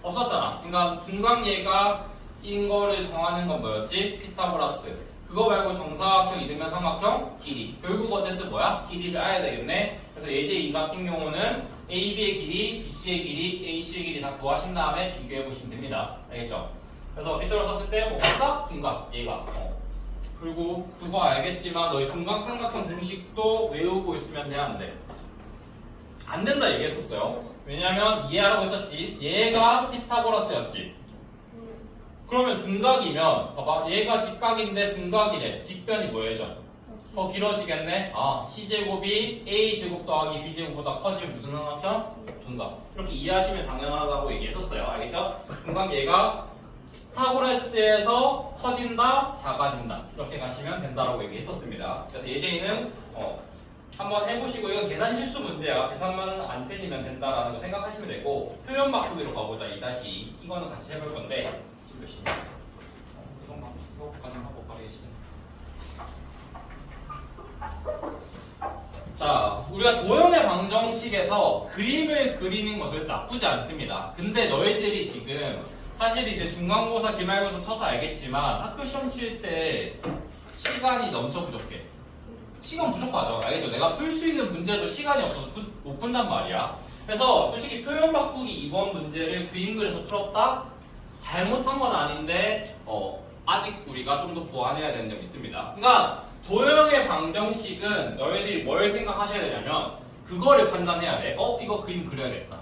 없었잖아. 그러니까 중간예가인 거를 정하는 건 뭐였지? 피타고라스. 그거 말고 정사각형, 이등변 삼각형, 길이. 결국 어쨌든 뭐야? 길이를 알아야 되겠네. 그래서 예제 2 같은 경우는 AB의 길이, BC의 길이, AC의 길이 다 구하신 다음에 비교해 보시면 됩니다. 알겠죠? 그래서 피타고라스 썼을 때 각각, 둔각, 얘가. 그리고 그거 알겠지만 너희 등각삼각형 공식도 외우고 있으면 돼, 안 돼? 안 된다 얘기했었어요. 왜냐면 이해하라고 했었지. 얘가 피타고라스였지. 그러면 둔각이면 봐봐 얘가 직각인데 둔각이래. 빗변이 뭐예요? 더 길어지겠네. 아 C제곱이 A제곱 더하기 B제곱보다 커지면 무슨 삼각형? 둔각. 이렇게 이해하시면 당연하다고 얘기했었어요. 알겠죠? 둔각 얘가 피타고라스에서 커진다, 작아진다 이렇게 가시면 된다라고 얘기했었습니다. 그래서 예제는 한번 해보시고 이건 계산 실수 문제야. 계산만 안 틀리면 된다라는 거 생각하시면 되고 표현 바꾸기로 가보자. 2-2 이거는 같이 해볼 건데 지금 몇 시냐? 이거까지 하고 빠르게 시작. 자, 우리가 도형의 방정식에서 그림을 그리는 것은 나쁘지 않습니다. 근데 너희들이 지금 사실 이제 중간고사, 기말고사 쳐서 알겠지만 학교 시험 칠 때 시간이 넘쳐 부족해. 시간 부족하죠. 알겠죠? 내가 풀 수 있는 문제도 시간이 없어서 못 푼단 말이야. 그래서 솔직히 표현 바꾸기 2번 문제를 그림 그려서 풀었다? 잘못한 건 아닌데 아직 우리가 좀 더 보완해야 되는 점이 있습니다. 그러니까 도형의 방정식은 너희들이 뭘 생각하셔야 되냐면 그거를 판단해야 돼. 이거 그림 그려야겠다.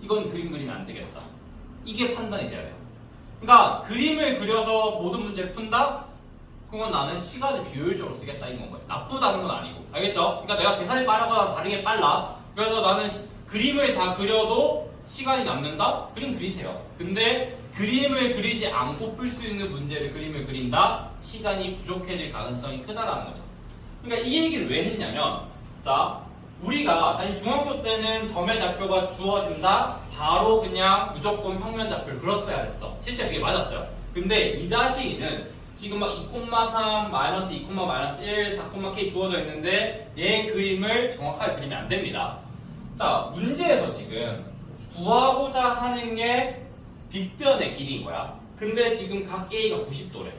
이건 그림 그리면 안 되겠다. 이게 판단이 돼야 돼요. 그러니까 그림을 그려서 모든 문제를 푼다? 그건 나는 시간을 비효율적으로 쓰겠다 이건 거예요. 나쁘다는 건 아니고. 알겠죠? 그러니까 내가 계산이 빠르거나 다르게 빨라. 그래서 나는 그림을 다 그려도 시간이 남는다? 그림 그리세요. 근데 그림을 그리지 않고 풀 수 있는 문제를 그림을 그린다? 시간이 부족해질 가능성이 크다라는 거죠. 그러니까 이 얘기를 왜 했냐면 자 우리가 사실 중학교 때는 점의 좌표가 주어진다? 바로 그냥 무조건 평면 좌표를 그렸어야 됐어. 실제 그게 맞았어요. 근데 2-2는 지금 막 2,3, 마이너스 2, 마이너스 1, 4,k 주어져 있는데 얘 그림을 정확하게 그리면 안 됩니다. 자 문제에서 지금 구하고자 하는 게 빗변의 길이인 거야. 근데 지금 각 A가 90도래.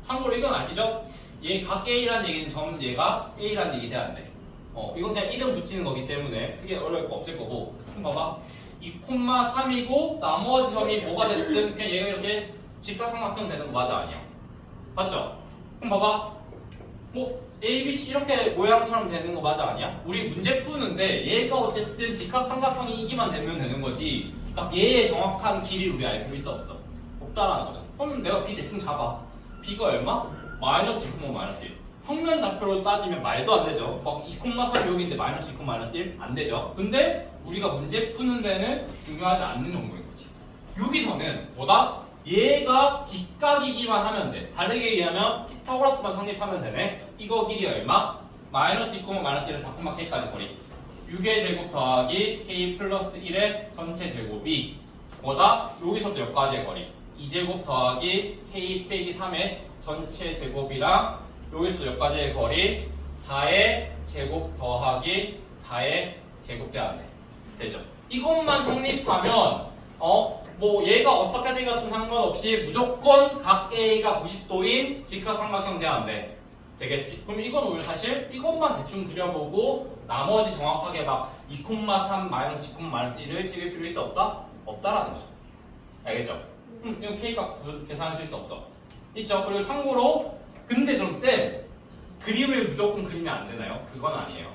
참고로 이건 아시죠? 얘 각 A라는 얘기는 점 얘가 A라는 얘기 돼야 안 돼. 이건 그냥 이름 붙이는 거기 때문에 크게 어려울 거 없을 거고. 그럼 봐봐. 2,3이고 나머지 점이 뭐가 됐든 그냥 얘가 이렇게 직각삼각형 되는 거 맞아 아니야? 맞죠? 그럼 봐봐. 뭐 A, B, C 이렇게 모양처럼 되는 거 맞아 아니야? 우리 문제 푸는데 얘가 어쨌든 직각삼각형이기만 되면 되는 거지 막 얘의 정확한 길이를 우리 알고 있어 없어? 없다라는 거죠. 그럼 내가 B 대충 잡아. B가 얼마? 마이너스 2, 마이너스 1. 평면 좌표로 따지면 말도 안 되죠. 막 2,3 여기인데 마이너스 2, 마이너스 1? 안 되죠. 근데 우리가 문제 푸는 데는 중요하지 않는 정도인 거지. 여기서는 뭐다? 얘가 직각이기만 하면 돼. 다르게 얘기하면 피타고라스만 성립하면 되네. 이거 길이 얼마? 마이너스 2, 마이너스 1에서 4,k까지 거리. 6의 제곱 더하기 k 플러스 1의 전체 제곱이 뭐다? 여기서부터 여기까지의 거리. 2제곱 더하기 k 빼기 3의 전체 제곱이랑 여기서부터 여기까지의 거리 4의 제곱 더하기 4의 제곱 돼야 돼. 되죠? 이것만 성립하면 뭐 얘가 어떻게 생겼든 상관없이 무조건 각 A가 90도인 직각삼각형 돼야 안 돼. 되겠지? 그럼 이건 오히려 사실 이것만 대충 그려보고 나머지 정확하게 막 2,3 마이너스 2, 마이너스 1을 찍을 필요 있다 없다? 없다라는 거죠. 알겠죠? 이거 K값 계산하실 수 없어. 있죠? 그리고 참고로 근데 그럼 쌤 그림을 무조건 그리면 안 되나요? 그건 아니에요.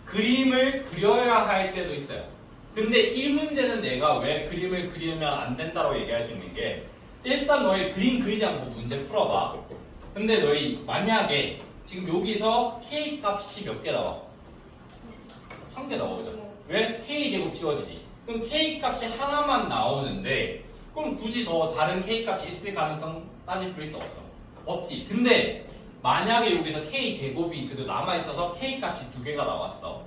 그림을 그려야 할 때도 있어요. 근데 이 문제는 내가 왜 그림을 그리면 안 된다고 얘기할 수 있는 게 일단 너희 그림 그리지 않고 문제 풀어봐. 근데 너희 만약에 지금 여기서 K 값이 몇 개 나와? 한 개 나오죠. 왜? K제곱 지워지지. 그럼 K 값이 하나만 나오는데 그럼 굳이 더 다른 K 값이 있을 가능성 따질 필요 있어 없어? 없지. 근데 만약에 여기서 K제곱이 그래도 남아있어서 K 값이 2개가 나왔어.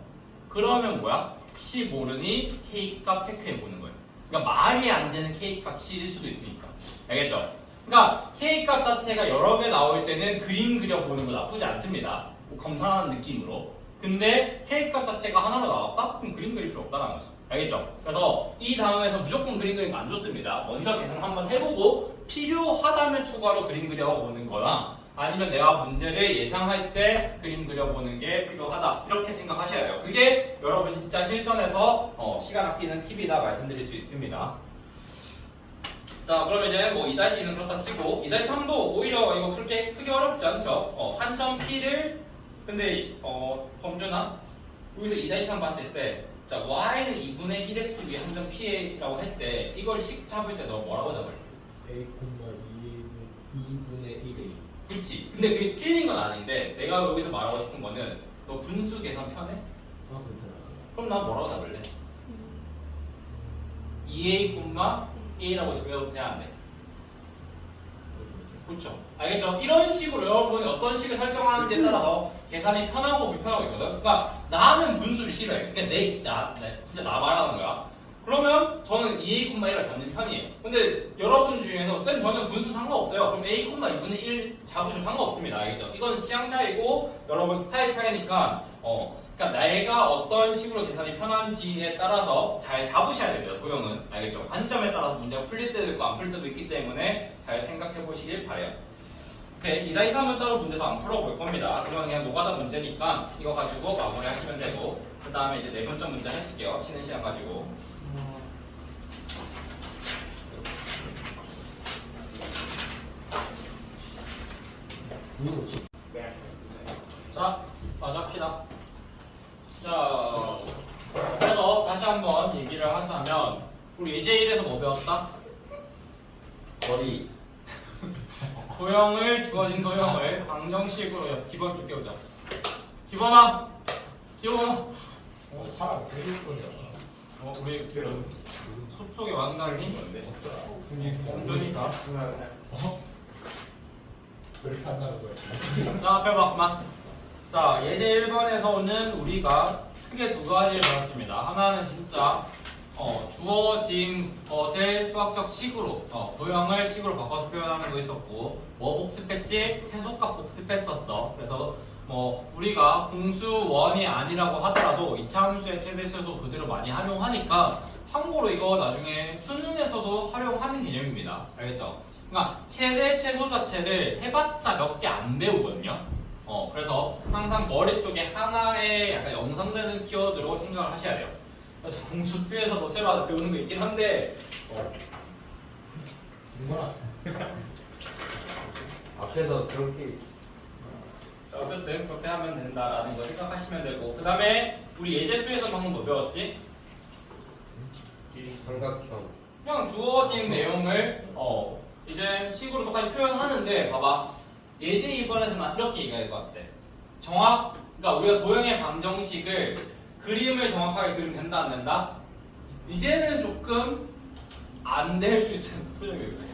그러면 뭐야? 혹시 모르니 K 값 체크해 보는 거예요. 그러니까 말이 안 되는 K 값일 수도 있으니까. 알겠죠? 그러니까 K 값 자체가 여러 개 나올 때는 그림 그려보는 거 나쁘지 않습니다. 뭐 검사하는 느낌으로. 근데 K 값 자체가 하나로 나왔다? 그럼 그림 그릴 필요 없다는 거죠. 알겠죠? 그래서 이 다음에서 무조건 그림 그리는 거 안 좋습니다. 먼저 계산 한번 해보고 필요하다면 추가로 그림 그려보는 거나 아니면 내가 문제를 예상할 때 그림 그려보는 게 필요하다 이렇게 생각하셔야 해요. 그게 여러분 진짜 실전에서 시간 아끼는 팁이다 말씀드릴 수 있습니다. 자 그럼 이제 뭐 2-2는 그렇다 치고 2-3도 오히려 이거 그렇게 크게 어렵지 않죠. 한 점 P를 근데 범준아 여기서 2-3 봤을 때 자 y는 2분의 1x 위에 한 점 P라고 할 때 이걸 식 잡을 때 너 뭐라고 잡을? A, 2분의 1A. 그치? 근데 그게 틀린 건 아닌데 내가 여기서 말하고 싶은 거는 너 분수 계산 편해? 아, 괜찮아. 그럼 난 뭐라고 잡을래? 2A, A라고 적어도 돼야 안 돼? 그렇죠. 알겠죠? 이런 식으로 여러분이 어떤 식을 설정하는지에 따라서 계산이 편하고 불편하고 있거든. 그러니까 나는 분수를 싫어해. 그러니까 진짜 나 말하는 거야. 그러면 저는 2A,1을 잡는 편이에요. 근데 여러분 중에서 쌤 저는 분수 상관없어요. 그럼 A, 2분의 1 잡으셔도 상관없습니다. 알겠죠? 이거는 취향 차이고 여러분 스타일 차이니까 그러니까 내가 어떤 식으로 계산이 편한지에 따라서 잘 잡으셔야 됩니다. 도형은 알겠죠? 관점에 따라서 문제가 풀릴 때도 있고 안 풀릴 때도 있기 때문에 잘 생각해 보시길 바래요. 오케이, 2-3은 따로 문제 더 안 풀어볼 겁니다. 이건 그냥 노가다 문제니까 이거 가지고 마무리 하시면 되고 그 다음에 이제 내분점 문제 하실게요. 쉬는 시간 가지고. 자, 마저 합시다. 자, 그래서 다시 한번 얘기를 하자면 우리 예제 1에서 뭐 배웠다? 머리. 도형을 주어진 도형을 방정식으로 기본 쭉 깨우자. 기본아, 기본. 사람 되게 뻔이야. 우리 그 숲속의 왕관이 뭔데? 공주니까. 그렇게 한다는 거야. 자, 앞에 봐, 그만. 자, 예제 1번에서는 우리가 크게 두 가지를 배웠습니다. 하나는 진짜 주어진 것을 수학적 식으로 도형을 식으로 바꿔서 표현하는 거 있었고 뭐 복습했지? 최소값 복습했었어. 그래서 뭐 우리가 공수원이 아니라고 하더라도 이차함수의 최대 최소 그대로 많이 활용하니까 참고로 이거 나중에 수능에서도 활용하는 개념입니다. 알겠죠? 그러니까 최대 최소 자체를 해봤자 몇 개 안 배우거든요. 그래서 항상 머릿속에 하나의 약간 영상되는 키워드로 생각을 하셔야 돼요. 그래서 공수2에서도 새로 하나 배우는 거 있긴 한데 이거나. 앞에서 그렇게 자, 어쨌든 그렇게 하면 된다라는 거 생각하시면 되고 그 다음에 우리 예제2에서 방금 뭐 배웠지? 삼각형. 그냥 주어진 내용을 이제 식으로 똑같이 표현하는데 봐봐 예제 2번에서는 이렇게 얘기할 것 같아. 그러니까 우리가 도형의 방정식을 그림을 정확하게 그리면 된다 안 된다? 이제는 조금 안 될 수 있어요. 표정이 왜 그래?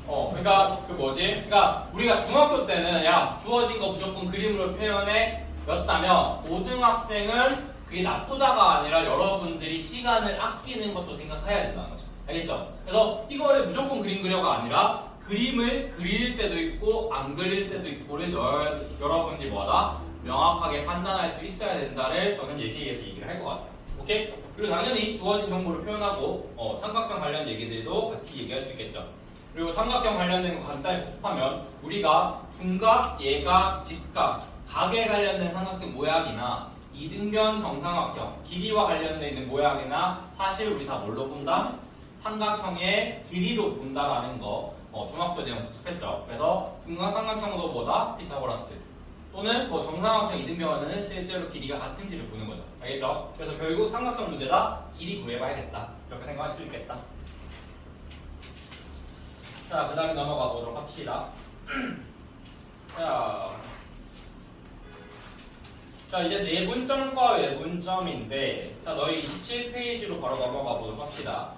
그러니까 그 뭐지? 그러니까 우리가 중학교 때는 야 주어진 거 무조건 그림으로 표현해 였다면 고등학생은 그게 나쁘다가 아니라 여러분들이 시간을 아끼는 것도 생각해야 된다는 거죠. 알겠죠? 그래서 이거를 무조건 그림 그려가 아니라 그림을 그릴 때도 있고 안 그릴 때도 있고를 여러분들이 뭐다? 명확하게 판단할 수 있어야 된다를 저는 예시에서 얘기를 할 것 같아요. 오케이? 그리고 당연히 주어진 정보를 표현하고 삼각형 관련 얘기들도 같이 얘기할 수 있겠죠. 그리고 삼각형 관련된 거 간단히 복습하면 우리가 둔각, 예각, 직각, 각에 관련된 삼각형 모양이나 이등변 정삼각형, 길이와 관련된 있는 모양이나 사실 우리 다 뭘로 본다? 삼각형의 길이로 본다라는 거 중학교 내용 복습했죠. 그래서 둔각 삼각형도 뭐다? 피타고라스 또는 뭐 정삼각형 이등변은 실제로 길이가 같은지를 보는 거죠. 알겠죠? 그래서 결국 삼각형 문제다. 길이 구해봐야겠다. 이렇게 생각할 수 있겠다. 자, 그 다음에 넘어가 보도록 합시다. 자, 이제 내분점과 외분점인데, 자, 너희 27페이지로 바로 넘어가 보도록 합시다.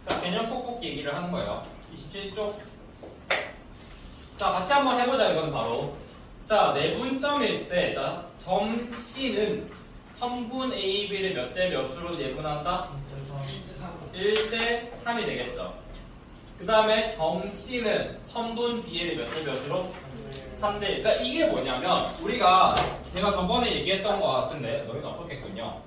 자, 개념 콕콕 얘기를 하는 거예요. 27쪽. 자, 같이 한번 해보자, 이건 바로. 자, 내분점일 때, 자, 점 C는 선분 A, B를 몇 대 몇으로 내분한다? 1대 3이 되겠죠. 그 다음에 점 C는 선분 B를 몇 대 몇으로? 3대 1. 그러니까 이게 뭐냐면 우리가 제가 저번에 얘기했던 것 같은데 너희는 어떻겠군요.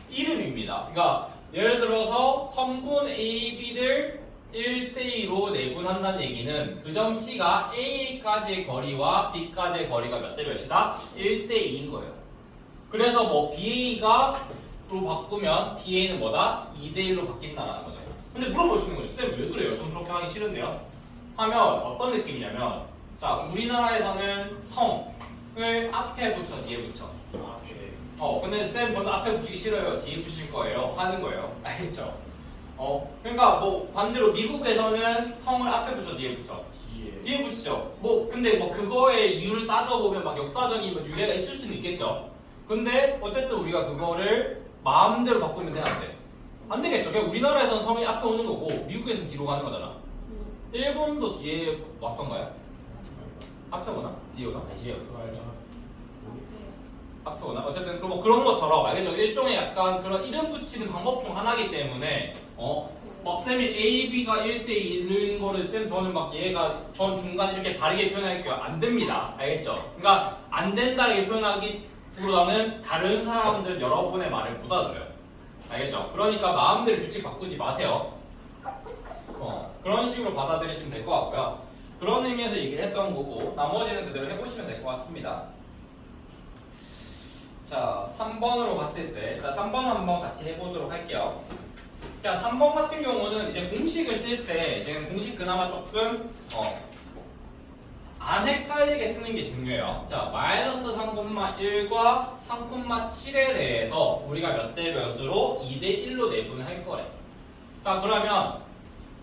이름입니다. 그러니까 예를 들어서 선분 A, B를 1대2로 내분한다는 얘기는 그 점 C가 A까지의 거리와 B까지의 거리가 몇 대 몇이다? 1대2인 거예요. 그래서 뭐 BA가 로 바꾸면 BA는 뭐다? 2대1로 바뀐다라는 거죠. 근데 물어볼 수 있는 거죠. 쌤 왜 그래요? 좀 그렇게 하기 싫은데요? 하면 어떤 느낌이냐면 자, 우리나라에서는 성을 앞에 붙여 뒤에 붙여 근데 쌤 저는 앞에 붙이기 싫어요. 뒤에 붙일 거예요. 하는 거예요. 알겠죠? 그러니까 뭐 반대로 미국에서는 성을 앞에 붙여 뒤에 붙여. 뒤에 붙이죠. 근데 그거의 이유를 따져보면 막 역사적인 유래가 있을 수는 있겠죠. 근데 어쨌든 우리가 그거를 마음대로 바꾸면 돼, 안 돼? 안 되겠죠. 그냥 우리나라에서는 성이 앞에 오는 거고 미국에서는 뒤로 가는 거잖아. 일본도 뒤에 왔던가요? 앞에 오나? 뒤에 오나? 아니요. 그거 알잖아. 앞에 오나? 어쨌든 그런 것처럼 알겠죠? 일종의 약간 그런 이름 붙이는 방법 중 하나이기 때문에 막 쌤이 A, B가 1대1인 거를 쌤 저는 막 얘가 전 중간 이렇게 바르게 표현할게요. 안 됩니다. 알겠죠? 그러니까 안 된다고 표현하기보다는 다른 사람들 여러분의 말을 못 알아들어요. 알겠죠? 그러니까 마음대로 규칙 바꾸지 마세요. 그런 식으로 받아들이시면 될 것 같고요. 그런 의미에서 얘기를 했던 거고 나머지는 그대로 해보시면 될 것 같습니다. 자, 3번으로 갔을 때, 자, 3번 한번 같이 해보도록 할게요. 자, 3번 같은 경우는 이제 공식을 쓸 때, 이제 공식 그나마 조금, 안 헷갈리게 쓰는 게 중요해요. 자, 마이너스 3,1과 3,7에 대해서 우리가 몇 대 몇으로 2대1로 내분을 할 거래. 자, 그러면,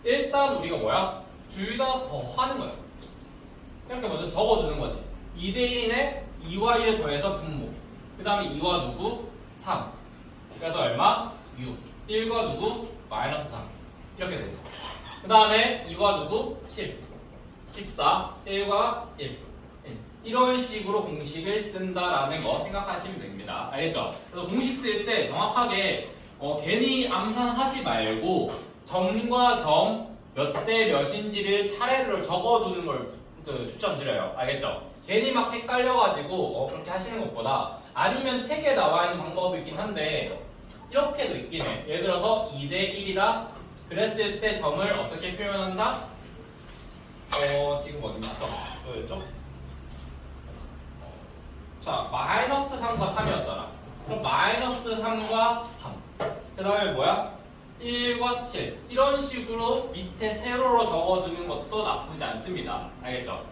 일단 우리가 뭐야? 둘 다 더하는 거야. 이렇게 먼저 적어두는 거지. 2대1이네? 2와 1을 더해서 분모. 그 다음에 2와 누구? 3. 그래서 얼마? 6. 1과 누구? 마이너스 3. 이렇게 되죠. 그 다음에 2와 누구? 7. 14. 1과 1. 이런 식으로 공식을 쓴다라는 거 생각하시면 됩니다. 알겠죠? 그래서 공식 쓸 때 정확하게 괜히 암산하지 말고 점과 점 몇 대 몇인지를 차례로 적어두는 걸 추천드려요. 알겠죠? 괜히 막 헷갈려가지고 그렇게 하시는 것보다 아니면 책에 나와 있는 방법이 있긴 한데 이렇게도 있긴 해. 예를 들어서 2대1이다 그랬을 때 점을 어떻게 표현한다? 지금 어딨냐? 뭐였죠? 자, 마이너스 3과 3이었잖아. 그럼 마이너스 3과 3. 그 다음에 뭐야? 1과 7. 이런 식으로 밑에 세로로 적어두는 것도 나쁘지 않습니다. 알겠죠?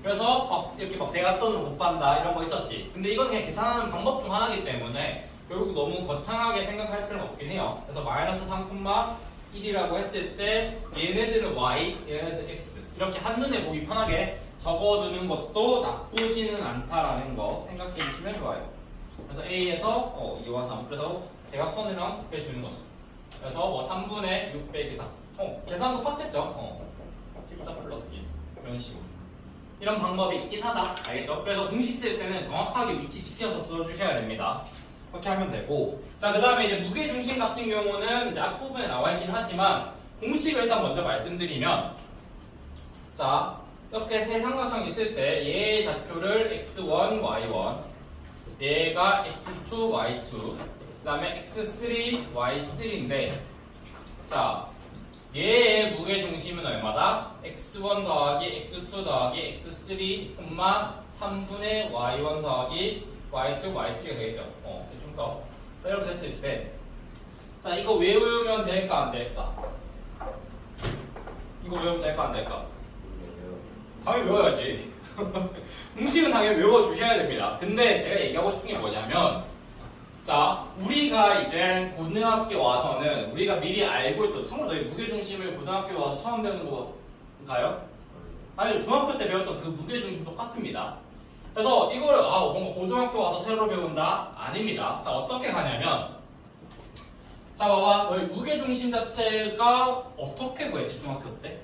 그래서 이렇게 대각선으로 곱한다 이런 거 있었지. 근데 이건 그냥 계산하는 방법 중 하나이기 때문에 결국 너무 거창하게 생각할 필요는 없긴 해요. 그래서 마이너스 3,1이라고 했을 때 얘네들은 y, 얘네들은 x 이렇게 한눈에 보기 편하게 적어두는 것도 나쁘지는 않다라는 거 생각해 주시면 좋아요. 그래서 A에서 2와 3 그래서 대각선이랑 곱해주는 거죠. 그래서 3분의 6 빼기 3 계산 똑같겠죠? 14 플러스 1 이런 식으로 이런 방법이 있긴 하다. 알겠죠? 그래서 공식 쓸 때는 정확하게 위치 지켜서 써주셔야 됩니다. 그렇게 하면 되고 자, 그 다음에 이제 무게중심 같은 경우는 이제 앞부분에 나와 있긴 하지만 공식을 일단 먼저 말씀드리면 자, 이렇게 세 삼각형이 있을 때 얘의 좌표를 x1, y1 얘가 x2, y2 그 다음에 x3, y3인데 자 얘의 무게중심은 얼마다? x1 더하기 x2 더하기 x3, 3분의 y1 더하기 y2, y3가 되겠죠. 대충 써. 자, 이렇게 됐을 때 자, 이거 외우면 될까 안 될까? 이거 외우면 될까 안 될까? 당연히 외워야지. 공식은 당연히 외워주셔야 됩니다. 근데 제가 얘기하고 싶은 게 뭐냐면 자, 우리가 이제 고등학교 와서는 우리가 미리 알고 있던 정말 너희 무게중심을 고등학교 와서 처음 배우는 건가요? 아니, 중학교 때 배웠던 그 무게중심 똑같습니다. 그래서 이걸 뭔가 고등학교 와서 새로 배운다? 아닙니다. 자, 어떻게 가냐면 자, 봐봐. 너희 무게중심 자체가 어떻게 구했지, 중학교 때?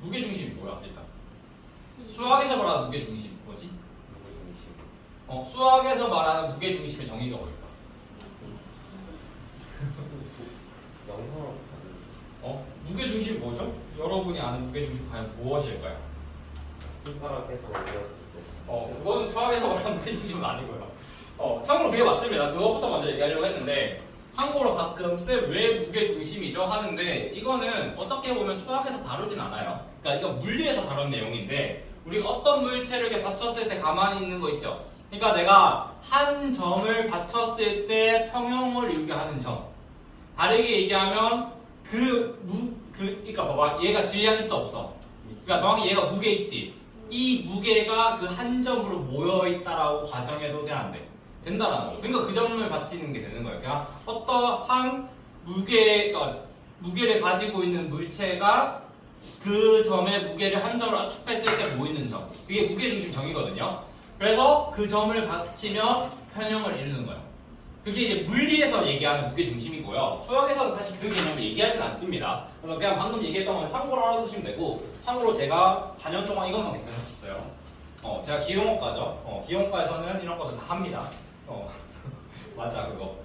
무게중심이 뭐야, 일단? 수학에서 말하는 무게중심 뭐지? 수학에서 말하는 무게중심의 정의가 뭘까? 무게중심이 뭐죠? 여러분이 아는 무게중심 과연 무엇일까요? 손가락에서 올렸을 때. 그거는 수학에서 말하는 무게중심은 아니고요. 참고로 그게 맞습니다. 그거부터 먼저 얘기하려고 했는데 참고로 가끔 쌤 왜 무게중심이죠? 하는데 이거는 어떻게 보면 수학에서 다루진 않아요. 그러니까 이거 물리에서 다룬 내용인데 우리가 어떤 물체를 이렇게 받쳤을 때 가만히 있는 거 있죠? 그러니까 내가 한 점을 받쳤을 때 평형을 이루게 하는 점. 다르게 얘기하면 그러니까 봐봐. 얘가 질량 있어 없어? 그러니까 정확히 얘가 무게 있지. 이 무게가 그 한 점으로 모여 있다라고 가정해도 돼 안 돼? 된다라는 거죠. 그러니까 그 점을 받치는 게 되는 거예요. 그냥 어떠한 무게를 가지고 있는 물체가 그 점의 무게를 한 점을 압축했을 때 모이는 점. 그게 무게중심 정이거든요. 그래서 그 점을 받치며 편형을 이루는 거예요. 그게 이제 물리에서 얘기하는 무게중심이고요. 수학에서는 사실 그 개념을 얘기하진 않습니다. 그래서 그냥 방금 얘기했던 건 참고로 알아두시면 되고, 참고로 제가 4년 동안 이것만 계속했었어요. 제가 기용학과죠. 기용학과에서는 이런 것들 다 합니다. 맞아 그거.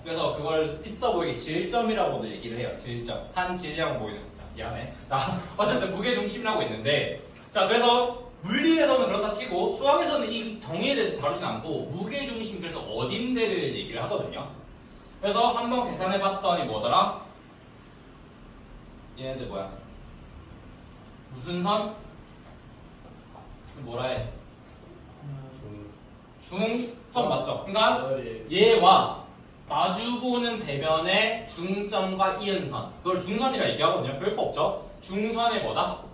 그래서 그걸 있어 보이게 질점이라고도 얘기를 해요. 질점. 한 질량 보이는. 자, 미안해. 자, 어쨌든 무게중심이라고 있는데, 자, 그래서 물리에서는 그렇다 치고 수학에서는 이 정의에 대해서 다루진 않고 무게중심 그래서 어딘데를 얘기를 하거든요. 그래서 한번 계산해봤더니 뭐더라? 얘네들 뭐야? 무슨 선? 뭐라 해? 중선 맞죠? 그러니까 얘와 마주보는 대변의 중점과 이은선, 그걸 중선이라 얘기하거든요. 별거 없죠? 중선의 뭐다?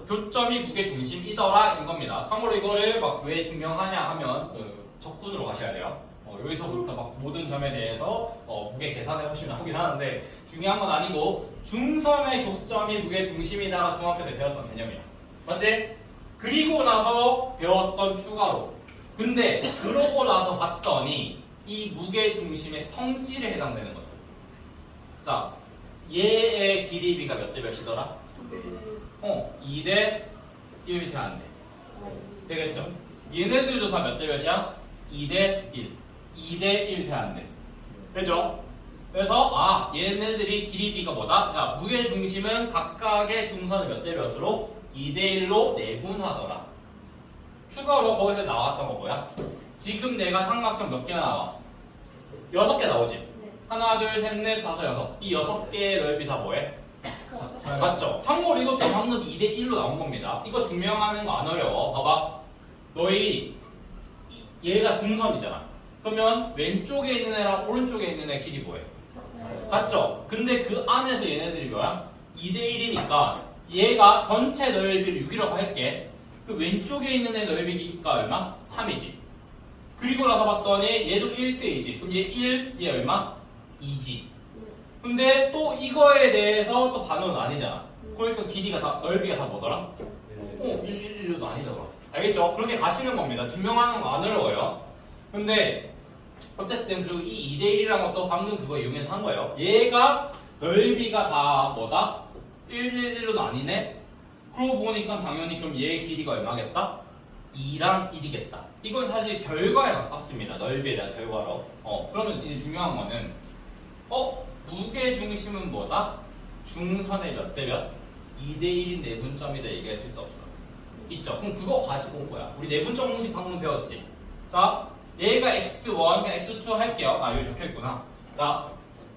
교점이 무게중심이더라 인 겁니다. 참고로 이거를 막 왜 증명하냐 하면 적분으로 가셔야 돼요. 여기서부터 막 모든 점에 대해서 무게 계산해 보시면 나오긴 하는데 중요한 건 아니고, 중선의 교점이 무게중심이다가 중학교 때 배웠던 개념이야. 맞지? 그리고 나서 배웠던 추가로. 근데 그러고 나서 봤더니 이 무게중심의 성질에 해당되는 거죠. 자, 얘의 길이비가 몇 대 몇이더라? 2대 1 밑에 안 돼. 되겠죠? 얘네들도 다 몇 대 몇이야? 2대 1. 2대 1 돼 안 돼. 되죠? 그래서 얘네들이 길이비가 뭐다? 야, 무게중심은 각각의 중선을 몇 대 몇으로? 2대 1로 내분하더라. 추가로 거기서 나왔던 거 뭐야? 지금 내가 삼각형 몇 개나 나와? 6개 나오지? 하나, 둘, 셋, 넷, 다섯, 여섯. 이 6개의 넓이 다 뭐해? 맞죠? 참고로 이것도 방금 2대 1로 나온 겁니다. 이거 증명하는 거 안 어려워. 봐봐. 너희 얘가 중선이잖아. 그러면 왼쪽에 있는 애랑 오른쪽에 있는 애 길이 뭐해? 같죠? 근데 그 안에서 얘네들이 뭐야? 2대 1이니까 얘가 전체 넓이를 6이라고 할게. 그 왼쪽에 있는 애 넓이가 얼마? 3이지. 그리고 나서 봤더니 얘도 1대이지. 그럼 얘 1, 얘 얼마? 2지. 근데 또 이거에 대해서 또 반으로 나뉘잖아. 그러니까 길이가 다, 넓이가 다 뭐더라? 1, 1, 1도 아니더라. 알겠죠? 그렇게 가시는 겁니다. 증명하는 거 안 어려워요. 근데 어쨌든 그리고 이 2대1이라는 것도 방금 그거 이용해서 한 거예요. 얘가 넓이가 다 뭐다? 1, 1, 1로 나뉘네? 그러고 보니까 당연히 그럼 얘의 길이가 얼마겠다? 2랑 1이겠다. 이건 사실 결과에 가깝습니다. 넓이에 대한 결과로. 그러면 이제 중요한 거는 무게중심은 뭐다? 중선의 몇 대 몇? 2대 1인 내분점이다 얘기할 수 있어 없어? 있죠. 그럼 그거 가지고 온 거야. 우리 내분점 공식 방금 배웠지? 자, 얘가 x1, 그냥 x2 할게요. 여기 적혀있구나. 자,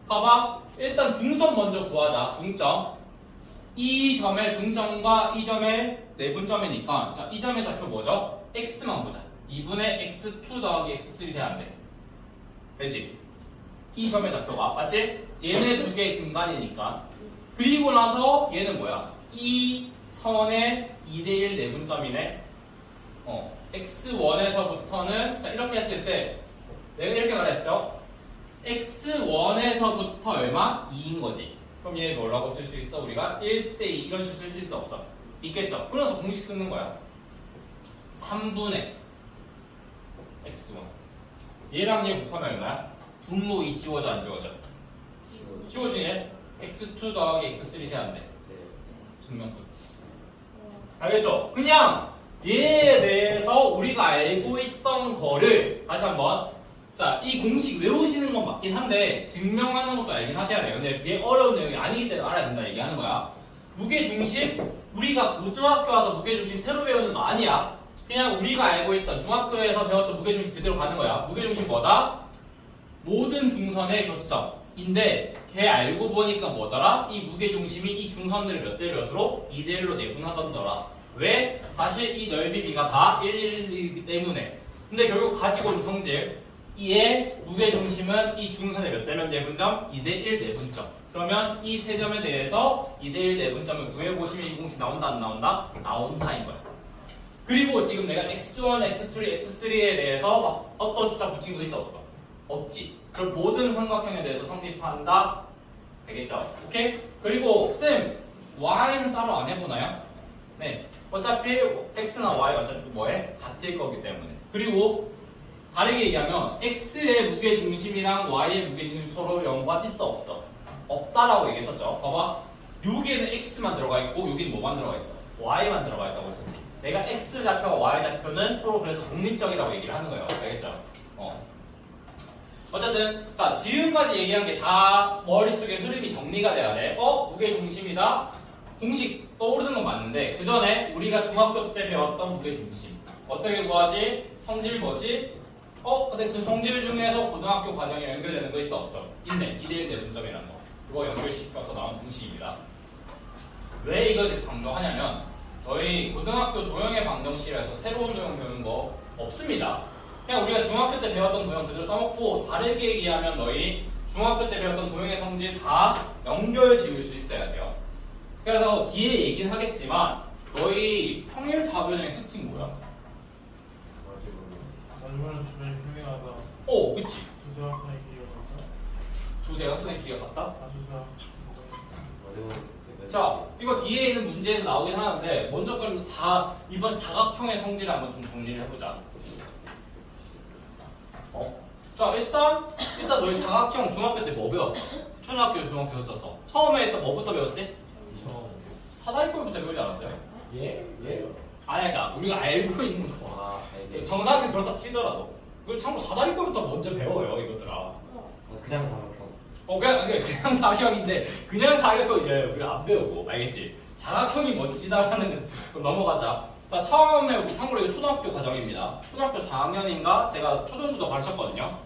봐봐. 일단 중선 먼저 구하자. 중점. 이 점의 중점과 이 점의 내분점이니까, 자, 이 점의 좌표 뭐죠? x만 보자. 2분의 x2 더하기 x3 돼야 안 돼. 되지? 이 점의 좌표가 맞지? 얘네 두 개의 중간이니까. 그리고 나서 얘는 뭐야? 이 선의 2대1 내분점이네. x1에서부터는 자 이렇게 했을 때 내가 이렇게 가르쳤죠? x1에서부터 얼마? 2인 거지. 그럼 얘 뭐라고 쓸 수 있어? 우리가 1대2 이런 식으로 쓸 수 있어 없어? 있겠죠? 그래서 공식 쓰는 거야. 3분의 x1 얘랑 얘 곱하면 얼마야? 분모 2 지워져 안 지워져? 지워지네. x2 더하기 x3 돼야 돼. 증명 끝. 알겠죠? 그냥 얘에 대해서 우리가 알고 있던 거를 다시 한번, 자, 이 공식 외우시는 건 맞긴 한데 증명하는 것도 알긴 하셔야 돼요. 근데 그게 어려운 내용이 아니기 때문에 알아야 된다 얘기하는 거야. 무게중심, 우리가 고등학교 와서 무게중심 새로 배우는 거 아니야. 그냥 우리가 알고 있던 중학교에서 배웠던 무게중심 그대로 가는 거야. 무게중심 뭐다? 모든 중선의 교점인데 걔 알고 보니까 뭐더라? 이 무게중심이 이 중선들을 몇 대 몇으로? 2대 1로 내분하던더라. 왜? 사실 이 넓이비가 다 1, 1이기 때문에. 근데 결국 가지고 있는 성질, 이의 무게중심은 이 중선의 몇 대 몇 내분점? 2대 1 내분점. 그러면 이 세 점에 대해서 2대 1 내분점을 구해보시면 이 공식 나온다 안 나온다? 나온다인 거야. 그리고 지금 내가 x1, x2, x3에 대해서 막 어떤 숫자 붙인 거 있어 없어? 없지. 그럼 모든 삼각형에 대해서 성립한다 되겠죠? 오케이? 그리고 쌤 y는 따로 안 해보나요? 네. 어차피 x나 y가 어차피 뭐해? 같을 거기 때문에. 그리고 다르게 얘기하면 x의 무게중심이랑 y의 무게중심 서로 연관 있어 없어? 없다라고 얘기했었죠. 봐봐. 여기에는 x만 들어가 있고 여기는 뭐만 들어가 있어? y만 들어가 있다고 했었지. 내가 x 좌표와 y 좌표는 서로 그래서 독립적이라고 얘기를 하는 거예요. 알겠죠? 어쨌든 자 지금까지 얘기한 게 다 머릿속에 흐름이 정리가 돼야 돼. 무게중심이다. 공식 떠오르는 건 맞는데 그 전에 우리가 중학교 때 배웠던 무게중심 어떻게 구하지? 성질 뭐지? 근데 그 성질 중에서 고등학교 과정에 연결되는 거 있어 없어? 있네. 2대1 대분점이라는 거. 그거 연결시켜서 나온 공식입니다. 왜 이거에 대해서 강조하냐면 저희 고등학교 도형의 방정식에서 새로운 도형 배우는 거 없습니다. 그냥 우리가 중학교 때 배웠던 도형 그대로 써먹고 다르게 얘기하면 너희 중학교 때 배웠던 도형의 성질 다 연결 지을 수 있어야 돼요. 그래서 뒤에 얘기는 하겠지만 너희 평일사변형의 특징 뭐야? 얼마나 주변이 훌륭하다. 그치. 두 대학생의 길이가 같다. 두 대각선의 길이가 같다? 아주사. 자, 이거 뒤에 있는 문제에서 나오긴 하는데 먼저 그럼 이번 사각형의 성질을 한번 좀 정리를 해보자. 자, 일단 너희 사각형 중학교 때 뭐 배웠어? 초등학교, 중학교 배웠었어. 처음에 일단 뭐부터 배웠지? 사다리꼴부터 배우지 않았어요? 예? 예? 아니, 그러니까 우리가 알고 있는 거. 정사각형 그렇다 치더라도 그걸 참고 사다리꼴부터 먼저 배워요, 이것들아. 그냥 사각형. 그냥 사각형인데 그냥 사각형 이제 우리가 안 배우고 알겠지? 사각형이 멋지다라는 거 넘어가자. 자, 처음에 우리 참고로 이거 초등학교 과정입니다. 초등학교 4학년인가 제가 초등부도 가르쳤거든요.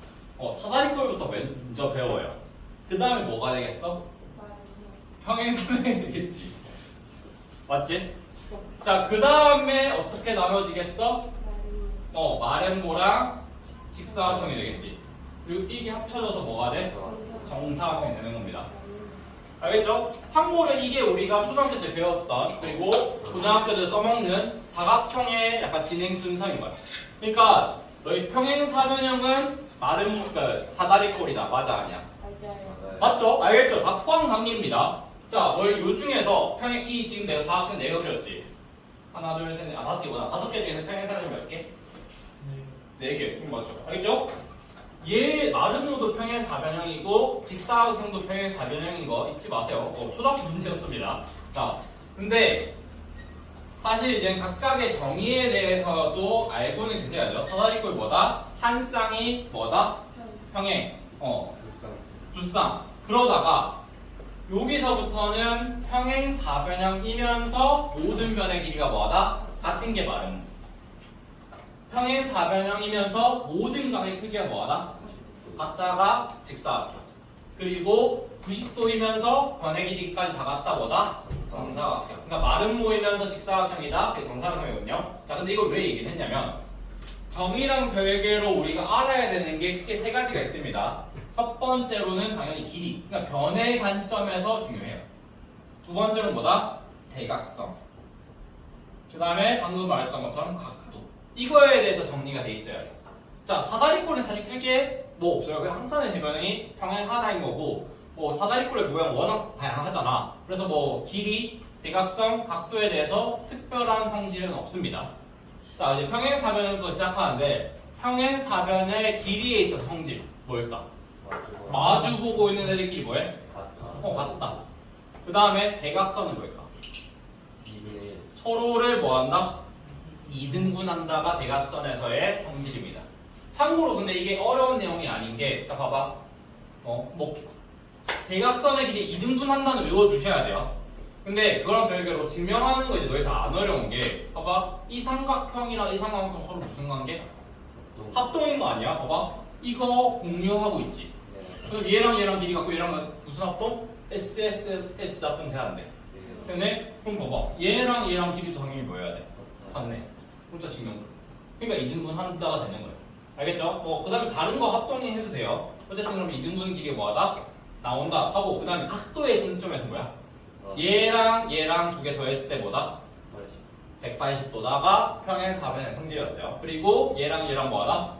사다리꼴부터 먼저 배워요. 그 다음에 뭐가 되겠어? 평행사변이 되겠지. 맞지? 자, 그 다음에 어떻게 나눠지겠어? 마름모랑 직사각형이 되겠지. 그리고 이게 합쳐져서 뭐가 돼? 정사각형이 되는 겁니다. 알겠죠? 참고로 이게 우리가 초등학교 때 배웠던 그리고 고등학교 때 써먹는 사각형의 약간 진행 순서인 거야. 그러니까 너희 평행사변형은 사다리꼴이다. 맞아 아니야? 맞죠? 알겠죠? 다 포함 관계입니다. 자, 너희 요 중에서 지금 내가 사각형 내가 그렸지? 하나, 둘, 셋, 넷, 5개구나. 5개 중에서 평행사변형 몇 개? 4개. 맞죠? 알겠죠? 얘 마름모도 평행사변형이고 직사각형도 평행사변형인 거 잊지 마세요. 초등학교 문제였습니다. 자, 근데 사실 이제 각각의 정의에 대해서도 알고는 계셔야죠. 사다리꼴 뭐다? 한 쌍이 뭐다? 평행. 두 쌍. 그러다가 여기서부터는 평행사변형이면서 모든 변의 길이가 뭐다? 같은 게 마름모. 평행사변형이면서 모든 각의 크기가 뭐하다? 같다가 직사각형. 그리고 90도이면서 변의 길이까지 다 같다 뭐다? 정사각형. 그러니까 마름모이면서 직사각형이다. 그게 정사각형이거든요. 자, 근데 이걸 왜 얘기를 했냐면 정의랑 별개로 우리가 알아야 되는 게 크게 3가지가 있습니다. 첫 번째로는 당연히 길이. 그러니까 변의 관점에서 중요해요. 두 번째로는 뭐다? 대각성. 그 다음에 방금 말했던 것처럼 각도. 이거에 대해서 정리가 돼 있어야 돼. 자, 사다리꼴은 사실 크게 뭐 없어요. 그냥 항산의 대변이 평행하다인 거고, 사다리꼴의 모양 워낙 다양하잖아. 그래서 길이, 대각성, 각도에 대해서 특별한 성질은 없습니다. 자, 이제 평행사변부터 시작하는데 평행사변의 길이에 있어서 성질 뭘까? 마주보고 있는 애들끼리 뭐해? 같다. 그 다음에 대각선은 뭘까? 서로를 뭐한다? 이등분한다가 대각선에서의 성질입니다. 참고로 근데 이게 어려운 내용이 아닌 게, 자 봐봐. 대각선의 길이 이등분한다는 외워주셔야 돼요. 근데 그런 별개로 증명하는 거 이제 너희 다 안 어려운 게, 봐봐. 이 삼각형이랑 이 삼각형 서로 무슨 관계? 합동인 거 아니야? 봐봐. 이거 공유하고 있지. 그래서 얘랑 길이 같고 얘랑 무슨 합동? SSS 합동 돼야 안 돼. 근데 그럼 봐봐. 얘랑 길이도 당연히 뭐여야 돼? 같네. 그러니까 증명. 그러니까 이등분 한다가 되는 거예요. 알겠죠? 그 다음에 다른 거 합동이 해도 돼요. 어쨌든 그럼 이등분 길이가 뭐하다? 나온다 하고, 그 다음에 각도의 중점에서 뭐야? 얘랑 두 개 더했을 때 뭐다? 180도다가 평행사변의 성질이었어요. 그리고 얘랑 얘랑 뭐하다?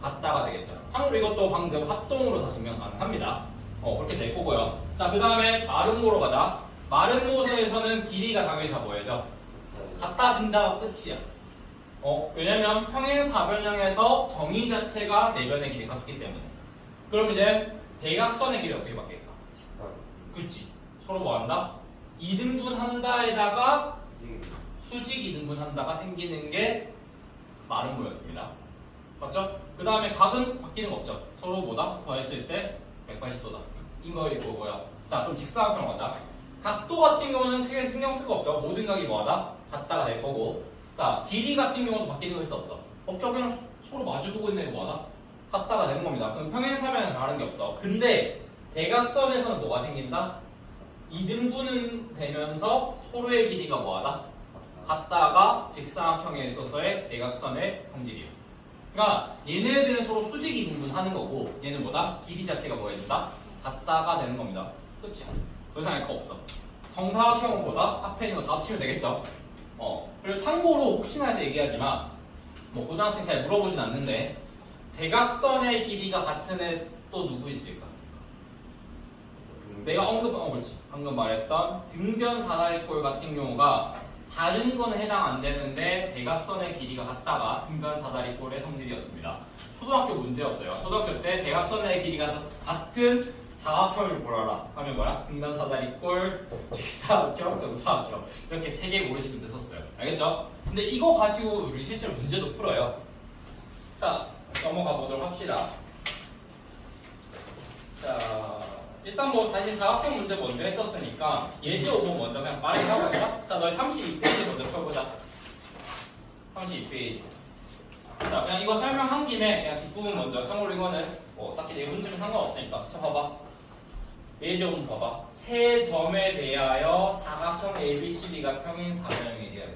같다가 되겠죠. 참고로 이것도 방금 합동으로 다 증명 가능합니다. 그렇게 될 거고요. 자, 그 다음에 마름모로 가자. 마름모에서는 길이가 당연히 다 뭐예요? 같아진다가 끝이야. 왜냐면 평행사변형에서 정의 자체가 내변의 길이 같기 때문에. 그럼 이제 대각선의 길이 어떻게 바뀔까? 그치. 서로 뭐 한다? 이등분한다에다가 수직 이등분한다가 생기는 게 마름모였습니다. 맞죠? 그 다음에 각은 바뀌는 거 없죠? 서로 뭐다? 더했을 때 180도다. 이거 이거고요. 자, 그럼 직사각형 가자. 각도 같은 경우는 크게 신경 쓸 거 없죠? 모든 각이 뭐하다? 같다가 될 거고. 자, 길이 같은 경우도 바뀌는 거 있어 없어? 없죠? 그냥 서로 마주보고 있는 게 뭐하다? 같다가 되는 겁니다. 그럼 평행사변은 다른 게 없어. 근데 대각선에서는 뭐가 생긴다? 이등분은 되면서 서로의 길이가 뭐하다? 같다가 직사각형에 있어서의 대각선의 성질이에요. 그러니까 얘네들은 서로 수직 이등분하는 거고 얘는 뭐다? 길이 자체가 뭐 해준다? 같다가 되는 겁니다. 끝이야. 더 이상 할 거 없어. 정사각형은 뭐다? 앞에 있는 거 다 합치면 되겠죠? 그리고 참고로 혹시나 해서 얘기하지만 뭐 고등학생 잘 물어보진 않는데 대각선의 길이가 같은 애 또 누구 있을까? 내가 그렇지. 방금 말했던 등변 사다리꼴 같은 경우가 다른 거는 해당 안 되는데 대각선의 길이가 같다가 등변 사다리꼴의 성질이었습니다. 초등학교 문제였어요. 초등학교 때 대각선의 길이가 같은 사각형을 고르라 하면 뭐야? 등변 사다리꼴, 직사각형, 정사각형 이렇게 세 개 고르시면 됐었어요. 알겠죠? 근데 이거 가지고 우리 실제로 문제도 풀어요. 자, 넘어가 보도록 합시다. 자, 일단 뭐 사실 사각형 문제 먼저 했었으니까 예제 5번 먼저 그냥 빠르게 하고 갈까? 자, 너희 32페이지 먼저 펴보자. 32페이지. 자, 그냥 이거 설명한 김에 그냥 뒷부분 먼저. 참고로 이거는 뭐 딱히 내 문제는 상관없으니까. 자, 봐봐. 예제 5번 봐봐. 세 점에 대하여 사각형 ABCD가 평행사변형이 돼야 돼.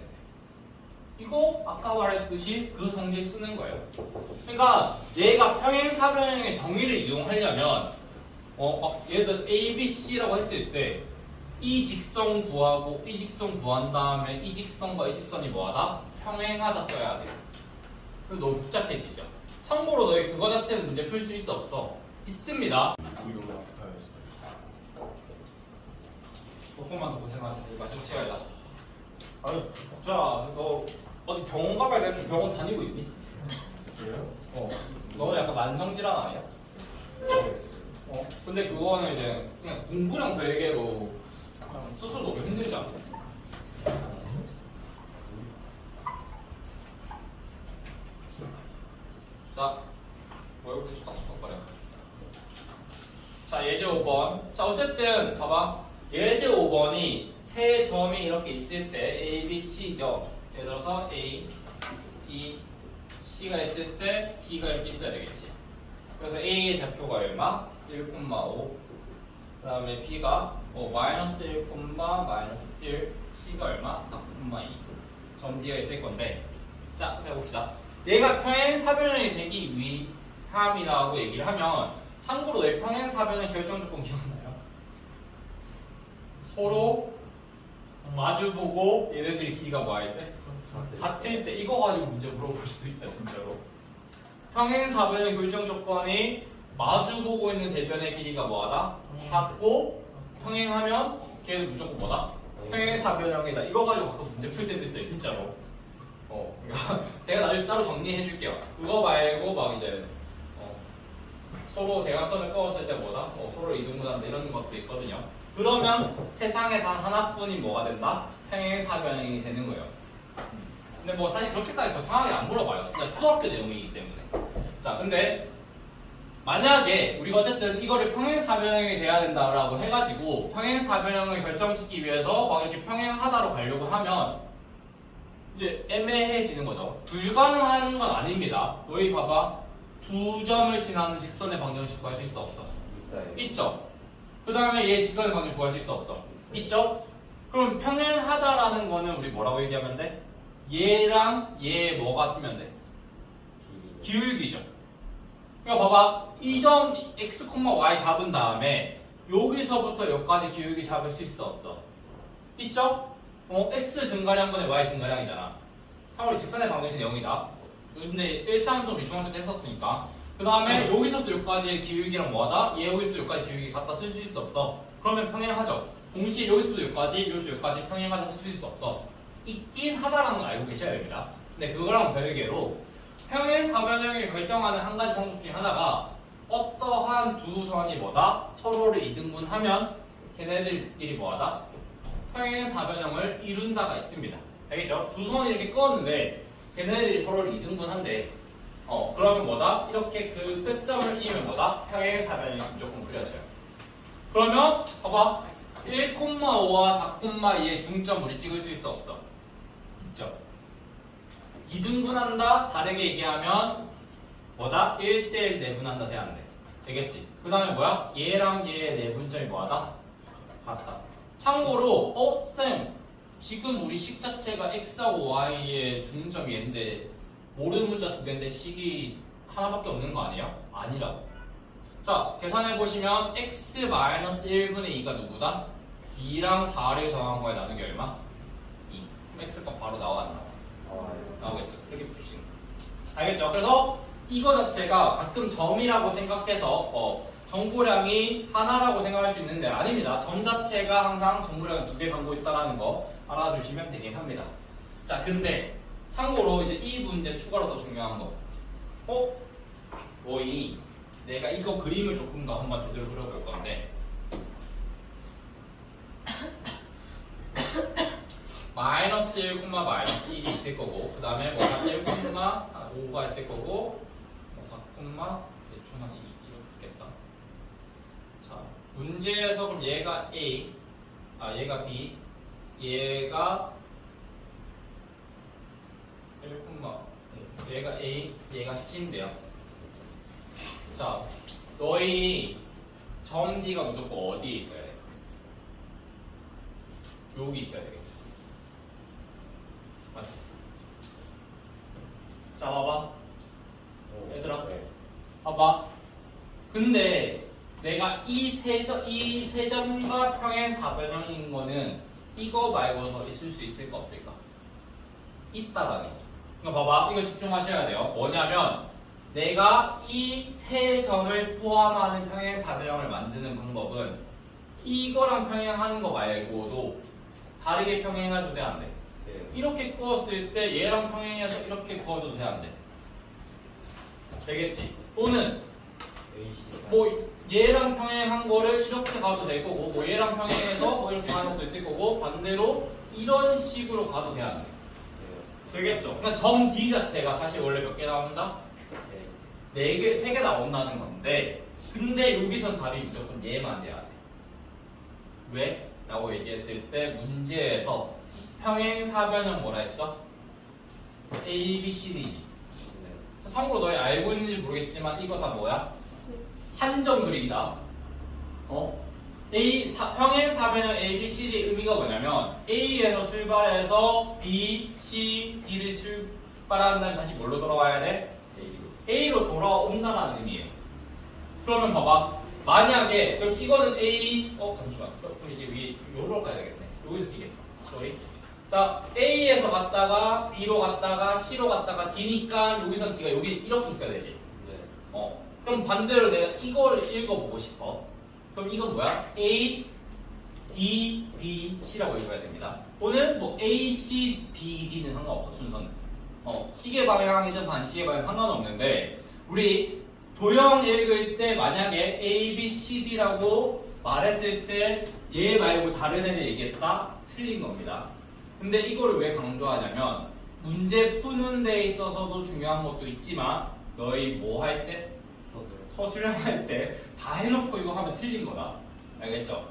이거 아까 말했듯이 그 성질 쓰는 거예요. 그러니까 얘가 평행사변형의 정의를 이용하려면 예를 들어 ABC라고 했을 때 이 직선 구하고 이 직선 구한 다음에 이 직선과 이 직선이 뭐하다? 평행하다 써야 돼. 그럼 너무 복잡해지죠. 참고로 너희 그거 자체는 문제 풀 수 있어 없어? 있습니다. 조금만 더 고생하자. 이거 마시고 치워야 다. 아유, 자, 너 어디 병원 가봐야 돼? 병원 다니고 있니? 그래요? 너 약간 만성질환 아니야? 근데 그거는 이제 그냥 공부랑 별개로 그냥 스스로 너무 힘들지 않아? 자, 뭐 이렇게 쑥닥쑥닥거려. 자, 예제 5번. 자, 어쨌든 봐봐. 예제 5번이 세 점이 이렇게 있을 때 A, B, C죠. 예를 들어서 A, E, C가 있을 때 D가 이렇게 있어야 되겠지. 그래서 A의 좌표가 얼마? 1,5. 그 다음에 B가 마이너스 1, 마이너스 1, C가 얼마? 4,2. 점 D가 있을 건데, 자, 해봅시다. 얘가 평행사변형이 되기 위함이라고 얘기를 하면, 참고로 왜 평행사변의 결정 조건 기억나요? 서로 마주보고 얘네들이 길이가 뭐 할 때? 같을 때. 이거 가지고 문제 물어볼 수도 있다, 진짜로. 평행사변의 결정 조건이 마주보고 있는 대변의 길이가 뭐하다? 같고 평행하면 걔는 무조건 뭐다? 평행사변형이다. 이거 가지고 가끔 문제 풀 때도 있어요, 진짜로. 그러니까 제가 나중에 따로 정리해 줄게요. 그거 말고 막 이제 서로 대각선을 그었을 때 뭐다? 서로 이등분한다 이런 것도 있거든요. 그러면 세상에 단 하나뿐인 뭐가 된다? 평행사변형이 되는 거예요. 근데 뭐 사실 그렇게까지 거창하게 안 물어봐요. 진짜 초등학교 내용이기 때문에. 자, 근데 만약에 우리가 어쨌든 이거를 평행사변형이 돼야 된다라고 해가지고 평행사변형을 결정짓기 위해서 막 이렇게 평행하다로 가려고 하면 이제 애매해지는 거죠. 불가능한 건 아닙니다. 너희 봐봐. 두 점을 지나는 직선의 방정식 구할 수 있어 없어? 있어요. 있죠. 그 다음에 얘 직선의 방정식 구할 수 있어 없어? 있죠. 그럼 평행하다라는 거는 우리 뭐라고 얘기하면 돼? 얘랑 얘 뭐가 뜨면 돼? 기울기죠. 그러니까 봐봐. 이 점 x, y 잡은 다음에 여기서부터 여기까지 기울기 잡을 수 있어 없어? 있죠? x 증가량분의 y 증가량이잖아. 참고로 직선의 방정식 0이다. 근데 1차 함수 우리 중학교 때 했었으니까. 그 다음에 여기서부터 여기까지의 기울기랑 뭐하다? 여기서부터 여기까지 기울기 갖다 쓸 수 있어 없어? 그러면 평행하죠. 동시에 여기서부터 여기까지 평행하다 쓸 수 있어 없어? 있긴 하다라는 걸 알고 계셔야 됩니다. 근데 그거랑 별개로 평행사변형을 결정하는 한 가지 방법 중에 하나가 어떠한 두 선이 뭐다? 서로를 이등분하면 걔네들끼리 뭐하다? 평행사변형을 이룬다가 있습니다. 알겠죠? 두 선이 이렇게 끄었는데 걔네들이 서로를 이등분한대. 그러면 뭐다? 이렇게 그 끝점을 이으면 뭐다? 평행사변형이 무조건 그려져요. 그러면 봐봐. 1,5와 4,2의 중점 우리 찍을 수 있어 없어? 있죠. 이등분한다? 다르게 얘기하면 뭐다? 1대1 내분한다 돼 안 돼? 되겠지. 그 다음에 뭐야? 얘랑 얘의 내분점이 뭐하다? 같다. 참고로 쌤 지금 우리 식 자체가 x하고 y의 중점이 얘인데 모르는 문자 두 개인데 식이 하나밖에 없는 거 아니에요? 아니라고. 자 계산해보시면 x-1분의 2가 누구다? 2랑 4를 더한 거에 나누기 얼마? 2. 그럼 x값 바로 나와 안 나와? 나오겠죠. 이렇게 풀으시는 거. 알겠죠? 그래서 이거 자체가 가끔 점이라고 생각해서 정보량이 하나라고 생각할 수 있는데 아닙니다. 점 자체가 항상 정보량을 두 개 갖고 있다는 거 알아주시면 되긴 합니다. 자 근데 참고로 이제 이 문제 추가로 더 중요한 거. 너희 내가 이거 그림을 조금 더 한번 제대로 그려볼 건데 마이너스 1, 마이너스 1이 있을 거고 그 다음에 뭐 1, 5가 있을 거고 뭐 4, 대충 한 2 이렇게 있겠다. 자 문제에서 그럼 얘가 A, 얘가 B, 얘가 1, 얘가 A, 얘가 C인데요. 자 너희 점 D가 무조건 어디에 있어야 돼? 여기 있어야 되겠죠. 맞지? 자 봐봐 얘들아 봐봐. 근데 내가 이 세 점과 평행사변형인 거는 이거 말고 더 있을 수 있을까 없을까? 있다라는 거죠. 그러니까 봐봐 이거 집중하셔야 돼요. 뭐냐면 내가 이 세 점을 포함하는 평행사변형을 만드는 방법은 이거랑 평행하는 거 말고도 다르게 평행해도 돼 안 돼? 이렇게 그었을 때 얘랑 평행해서 이렇게 그어줘도 돼 안 돼? 되겠지? 또는 뭐 얘랑 평행한 거를 이렇게 가도 될 거고 뭐 얘랑 평행해서 뭐 이렇게 가는 것도 있을 거고 반대로 이런 식으로 가도 돼 안 돼? 되겠죠? 그러니까 점 D 자체가 사실 원래 몇 개 나온다? 4개, 3개 나온다는 건데 근데 여기선 답이 무조건 얘만 돼야 돼. 왜? 라고 얘기했을 때 문제에서 평행사변형 뭐라 했어? A, B, C, D지. 참고로 너희 알고 있는지 모르겠지만 이거 다 뭐야? 한 점 그리기다. 평행사변형 A, B, C, D 의미가 뭐냐면 A에서 출발해서 B, C, D를 출발한 다음에 다시 뭘로 돌아와야 돼? A로 돌아온다는 의미예요. 그러면 봐봐. 만약에 그럼 이거는 A 잠시만. 그럼 이제 위에 요로 가야 되겠네. 여기서 뛰겠다. sorry. 자 A에서 갔다가 B로 갔다가 C로 갔다가 D니까 여기서 D가 여기 이렇게 있어야 되지. 그럼 반대로 내가 이거를 읽어보고 싶어. 그럼 이건 뭐야? A, D, B, C라고 읽어야 됩니다. 또는 뭐 A, C, B, D는 상관없어 순서는. 시계 방향이든 반시계 방향 상관없는데 우리 도형 읽을 때 만약에 A, B, C, D라고 말했을 때 얘 말고 다른 애를 얘기했다? 틀린 겁니다. 근데 이거를 왜 강조하냐면 문제 푸는 데 있어서도 중요한 것도 있지만 너희 뭐 할 때? 서술형할 때 다 해놓고 이거 하면 틀린 거다. 알겠죠?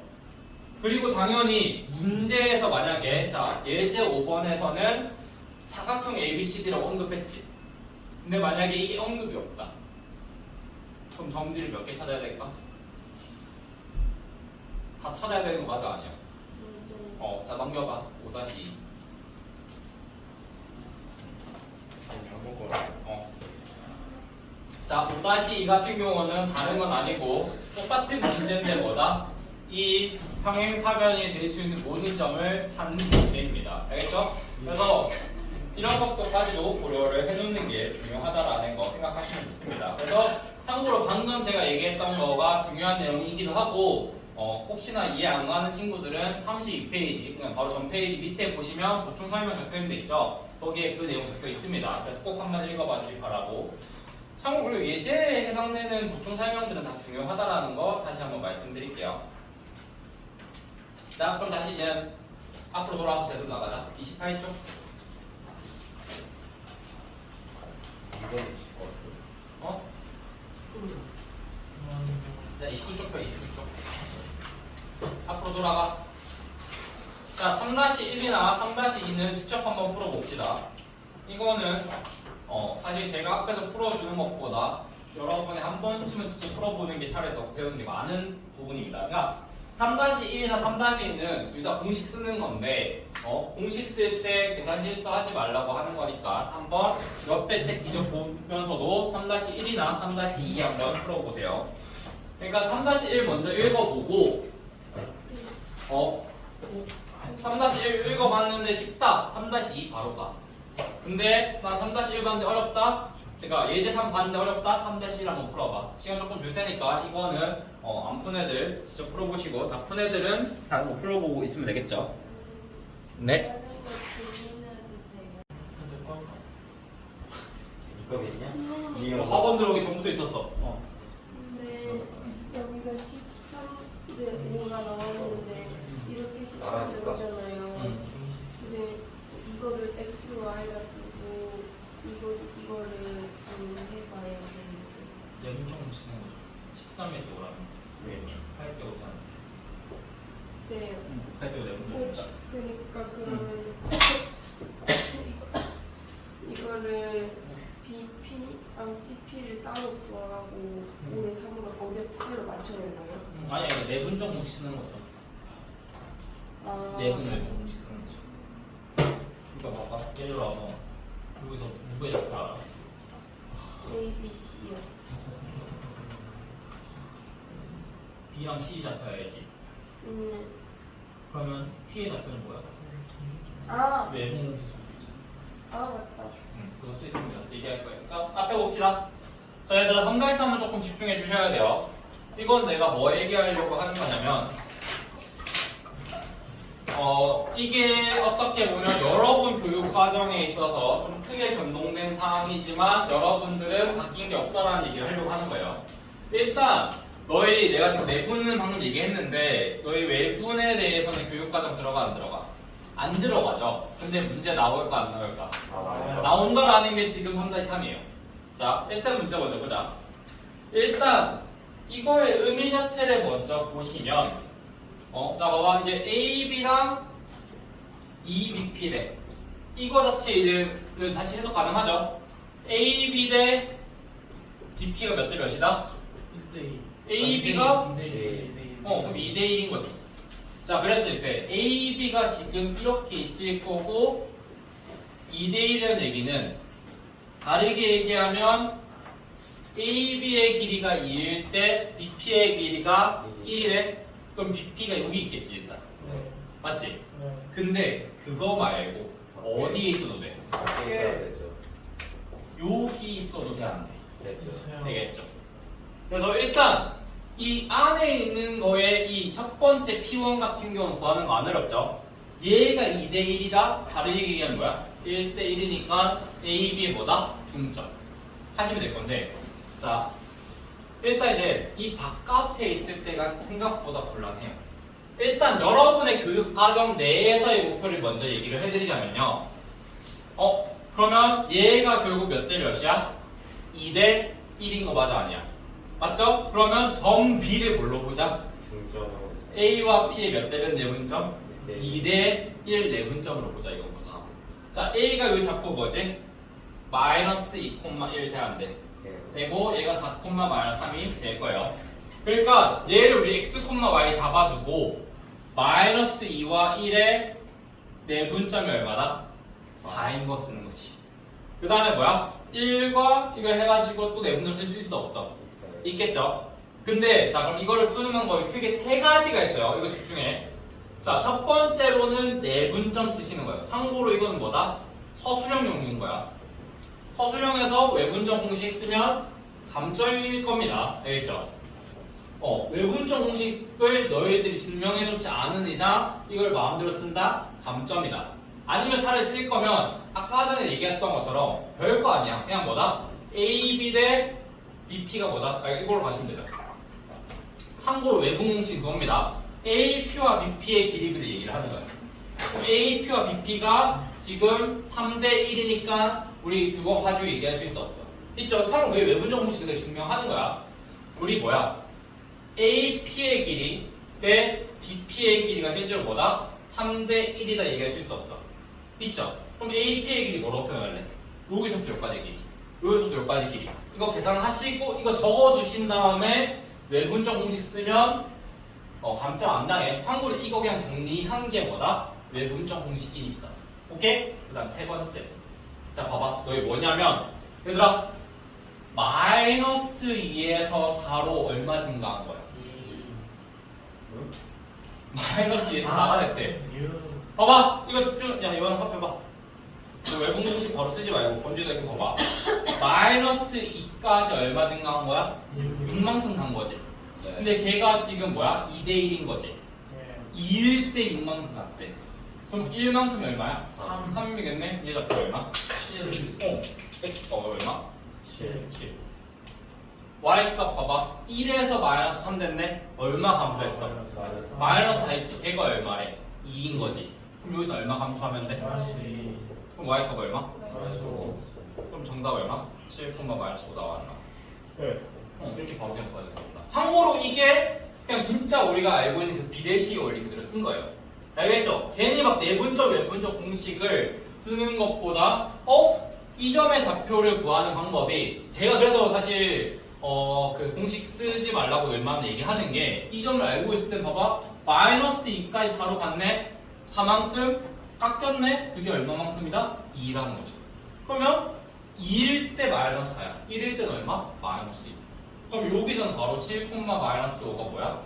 그리고 당연히 문제에서 만약에 자 예제 5번에서는 사각형 ABCD라고 언급했지. 근데 만약에 이게 언급이 없다. 그럼 점들을 몇 개 찾아야 될까? 다 찾아야 되는 거 맞아 아니야? 자 넘겨봐. 5-2. 자 5-2 같은 경우는 다른 건 아니고 똑같은 문제인데 뭐다? 이 평행사변이 될 수 있는 모든 점을 찾는 문제입니다. 알겠죠? 그래서 이런 것까지도 고려를 해놓는 게 중요하다라는 거 생각하시면 좋습니다. 그래서 참고로 방금 제가 얘기했던 거가 중요한 내용이기도 하고 혹시나 이해 안 가는 친구들은 32페이지 그냥 바로 전 페이지 밑에 보시면 보충 설명 적혀 있는 데 있죠. 거기에 그 내용 적혀 있습니다. 그래서 꼭 한번 읽어봐 주시기 바라고. 참고로 그리고 예제에 해당되는 보충 설명들은 다 중요하다라는 거 다시 한번 말씀드릴게요. 자, 그럼 다시 이제 앞으로 돌아와서 제대로 나가자. 28쪽. 이거는 죽었어. 어? 자, 29쪽 펴, 29쪽. 앞으로 돌아가. 자, 3-1이나 3-2는 직접 한번 풀어봅시다. 이거는 사실 제가 앞에서 풀어주는 것보다 여러분이 한 번쯤은 직접 풀어보는 게 차라리 더 배우는 게 많은 부분입니다. 그러니까 3-1이나 3-2는 둘 다 공식 쓰는 건데 공식 쓸 때 계산 실수하지 말라고 하는 거니까 한번 옆에 책 뒤져보면서도 3-1이나 3-2 한번 풀어보세요. 그러니까 3-1 먼저 읽어보고 3-1 읽어봤는데 쉽다. 3-2 바로 가. 근데 난 3-1 봤는데 어렵다. 그러니까 예제 3 봤는데 어렵다. 3-1 한번 풀어봐. 시간 조금 줄 테니까 이거는 안 푼 애들 직접 풀어보시고 다 푼 애들은 다 풀어보고 있으면 되겠죠. 네. 이거겠냐? 이거 학원 들어오기 전부터 있었어. 근데 여기가 13대 5가 나왔는데 이렇게 13대 5잖아요. 근데 이거를 x, y가 두고 이거를 해봐야 되는데. 내분점 쓰는 거죠. 13에 또 오라는. 네. 8대 5 하는. 네. 8대 5 내분점. 그러니까 그러면 이거를 BP랑 CP를 따로 구하고 5에 3으로 5대 8로 맞춰내는 거예요? 아니 내분점 공식 쓰는 거죠. 아. 내분을 공식 쓰는 거죠. 그러니까 봐봐. 예를 들어서 여기서 누구의 작품 알아? A, B, C요. B랑 C 잡혀야지. 그러면 P의 좌표는 뭐야? 아, 내분 공식 쓸 수 있잖아. 아 맞다. 그거 쓰이면 얘기할 거예요. 자, 앞에 봅시다. 자, 얘들아 3-3은 조금 집중해 주셔야 돼요. 이건 내가 뭐 얘기하려고 하는 거냐면 이게 어떻게 보면 여러분 교육 과정에 있어서 좀 크게 변동된 상황이지만 여러분들은 바뀐 게 없다라는 얘기를 하려고 하는 거예요. 일단 너희 내가 지금 내분은 방금 얘기했는데 너희 외분에 대해서는 교육 과정 들어가 안 들어가? 안 들어가죠. 근데 문제 나올까 안 나올까? 나온다라는 게 지금 3-3이에요. 자, 일단 문제 먼저 보자. 일단 이거의 의미 자체를 먼저 보시면 자 봐봐 이제 AB랑 EBP래. 이거 자체 이제는 다시 해석 가능하죠. AB 대 BP가 몇 대 몇이다? 1대2. AB가 그럼 2대 1인 거지. 자, 그랬을 때 AB가 지금 이렇게 있을 거고 2대 1이라는 얘기는 다르게 얘기하면 AB의 길이가 2일 때 BP의 길이가 1이래. 그럼 BP가 여기 있겠지 일단. 맞지? 근데 그거 말고 어디에 있어도 돼? 밖에 있어야 되죠. 여기 있어도 돼 안 돼? 됐죠. 되겠죠. 그래서 일단 이 안에 있는 거에 이 첫 번째 P1 같은 경우는 구하는 거 안 어렵죠? 얘가 2대 1이다? 다르게 얘기하는 거야? 1대 1이니까 AB의 뭐다? 중점 하시면 될 건데 자 일단 이제 이 바깥에 있을 때가 생각보다 곤란해요. 일단 여러분의 교육 과정 내에서의 목표를 먼저 얘기를 해드리자면요. 그러면 얘가 결국 몇 대 몇이야? 2대 1인 거 맞아 아니야? 맞죠? 그러면 점 B를 뭘로 보자? 중점으로. A와 P의 몇 대 몇 내분점? 네. 2대 1 내분점으로 보자 이거 보지. 자 A가 여기 자꾸 뭐지? 마이너스 2,1 돼야 돼. 되고 얘가 4,-3이 될 거예요. 그러니까 얘를 우리 x, y 잡아두고 마이너스 2와 1의 내분점이 얼마다? 4인 거 쓰는 거지. 그 다음에 뭐야? 1과 이거 해가지고 또 내분점 쓸 수 있어 없어? 있겠죠? 근데 자 그럼 이거를 푸는 방법이 크게 세 가지가 있어요. 이거 집중해. 자 첫 번째로는 내분점 쓰시는 거예요. 참고로 이거는 뭐다? 서술형용인 거야. 서술형에서 외분점 공식 쓰면 감점일 겁니다. 알겠죠? 외분점 공식을 너희들이 증명해 놓지 않은 이상 이걸 마음대로 쓴다? 감점이다. 아니면 차라리 쓸 거면 아까 전에 얘기했던 것처럼 별거 아니야. 그냥 뭐다? AB 대 BP가 뭐다? 이걸로 가시면 되죠. 참고로 외분 공식 그겁니다. AP와 BP의 길이를 얘기를 하는 거예요. 그럼 AP와 BP가 지금 3대 1이니까 우리 그거 가지고 얘기할 수 있어 없어? 있죠? 참고로 그게 외분점 공식을 증명하는 거야. 우리 뭐야? AP의 길이 대 BP의 길이가 실제로 뭐다? 3대 1이다 얘기할 수 있어 없어? 있죠? 그럼 AP의 길이 뭐라고 표현할래? 여기서부터 여기까지 길이, 여기서부터 여기까지 길이. 이거 계산하시고 이거 적어두신 다음에 외분점 공식 쓰면 감점 안 당해. 참고로 이거 그냥 정리한 게 뭐다? 외분점 공식이니까. 오케이? 그 다음 세 번째. 자 봐봐. 너희 뭐냐면 얘들아 마이너스 2에서 4로 얼마 증가한 거야? 마이너스 2에서 4가 됐대. 봐봐 이거 집중. 야 이거는 합해봐. 너 외분 공식 바로 쓰지 말고 번지도 이렇게 봐봐. 마이너스 2까지 얼마 증가한 거야? 6만큼 간 거지. 근데 걔가 지금 뭐야? 2대 1인 거지. 2일 때 6만큼 갔대. 그럼 1만큼이 얼마야? 3이겠네? 얘 잡혀 얼마? 7. X 얼마? 7. Y 값 봐봐. 1에서 마이너스 3 됐네? 얼마 감소했어? 마이너스 4 있지? 걔가 얼마래? 2인 거지. 그럼 여기서 얼마 감소하면 돼? 마이너스 2. 그럼 Y 값 얼마? 마이너스 5. 그럼 정답 얼마? 7, 마이너스 5 나왔나? 네. 이렇게 바로 생각해야 됩니다. 참고로 이게 그냥 진짜 우리가 알고 있는 그 비례식의 원리 그대로 쓴 거예요. 알겠죠? 괜히 막 내분점, 외분점 공식을 쓰는 것보다 이 점의 좌표를 구하는 방법이 제가 그래서 사실 그 공식 쓰지 말라고 웬만하면 얘기하는 게 이 점을 알고 있을 땐 봐봐 마이너스 2까지 4로 갔네 4만큼 깎였네 그게 얼마만큼이다? 2라는 거죠. 그러면 2일 때 마이너스 4야 1일 때는 얼마? 마이너스 2. 그럼 여기서는 바로 7, 마이너스 5가 뭐야?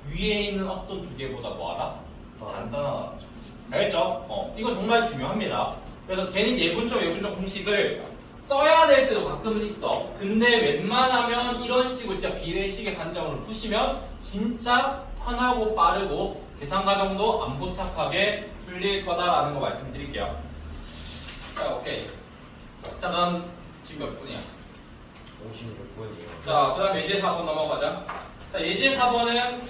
위에 있는 어떤 두 개보다 뭐하다? 단단하다는 거죠. 알겠죠? 이거 정말 중요합니다. 그래서 괜히 내분점, 외분점 공식을 써야 될 때도 가끔은 있어. 근데 웬만하면 이런 식으로 진짜 비례식의 관점으로 푸시면 진짜 편하고 빠르고 계산 과정도 안 복잡하게 풀릴 거다라는 거 말씀드릴게요. 자, 오케이. 자, 난 지금 몇 분이야? 56분이요. 자, 그 다음 예제 4번 넘어가자. 자, 예제 4번은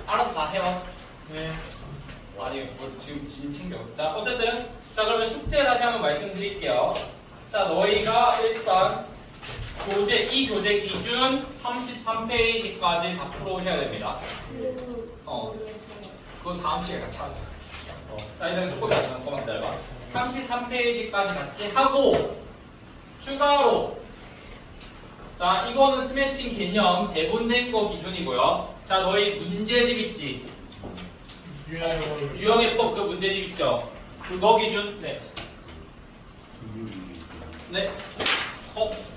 알아서 다 해요. 네. 아니, 뭐 지금 챙겨. 자, 어쨌든. 자, 그러면 숙제 다시 한번 말씀드릴게요. 자, 너희가 일단 이 교재 기준 33페이지까지 다 풀어오셔야 됩니다. 모르겠어요. 그건 다음 시간에 같이 하자. 자, 일단 조금만 기다려봐. 33페이지까지 같이 하고, 추가로 자, 이거는 스매싱 개념 재본된 거 기준이고요. 자, 너희 문제집 있지? 유형해법 그 문제집 있죠? 그거 기준? 네. 네.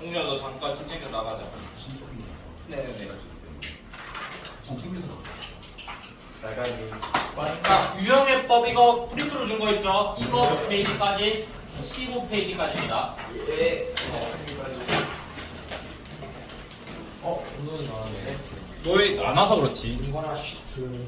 동준아 너 잠깐 짐 챙겨 나가자. 네네네. 짐 챙겨서 나가기. 자, 유형해법 이거 프린트로 준 거 있죠? 이거 페이지까지 15페이지까지입니다. 예. 운동이 나왔네. 너희 안 와서 그렇지. 이거나 쉿 조용히.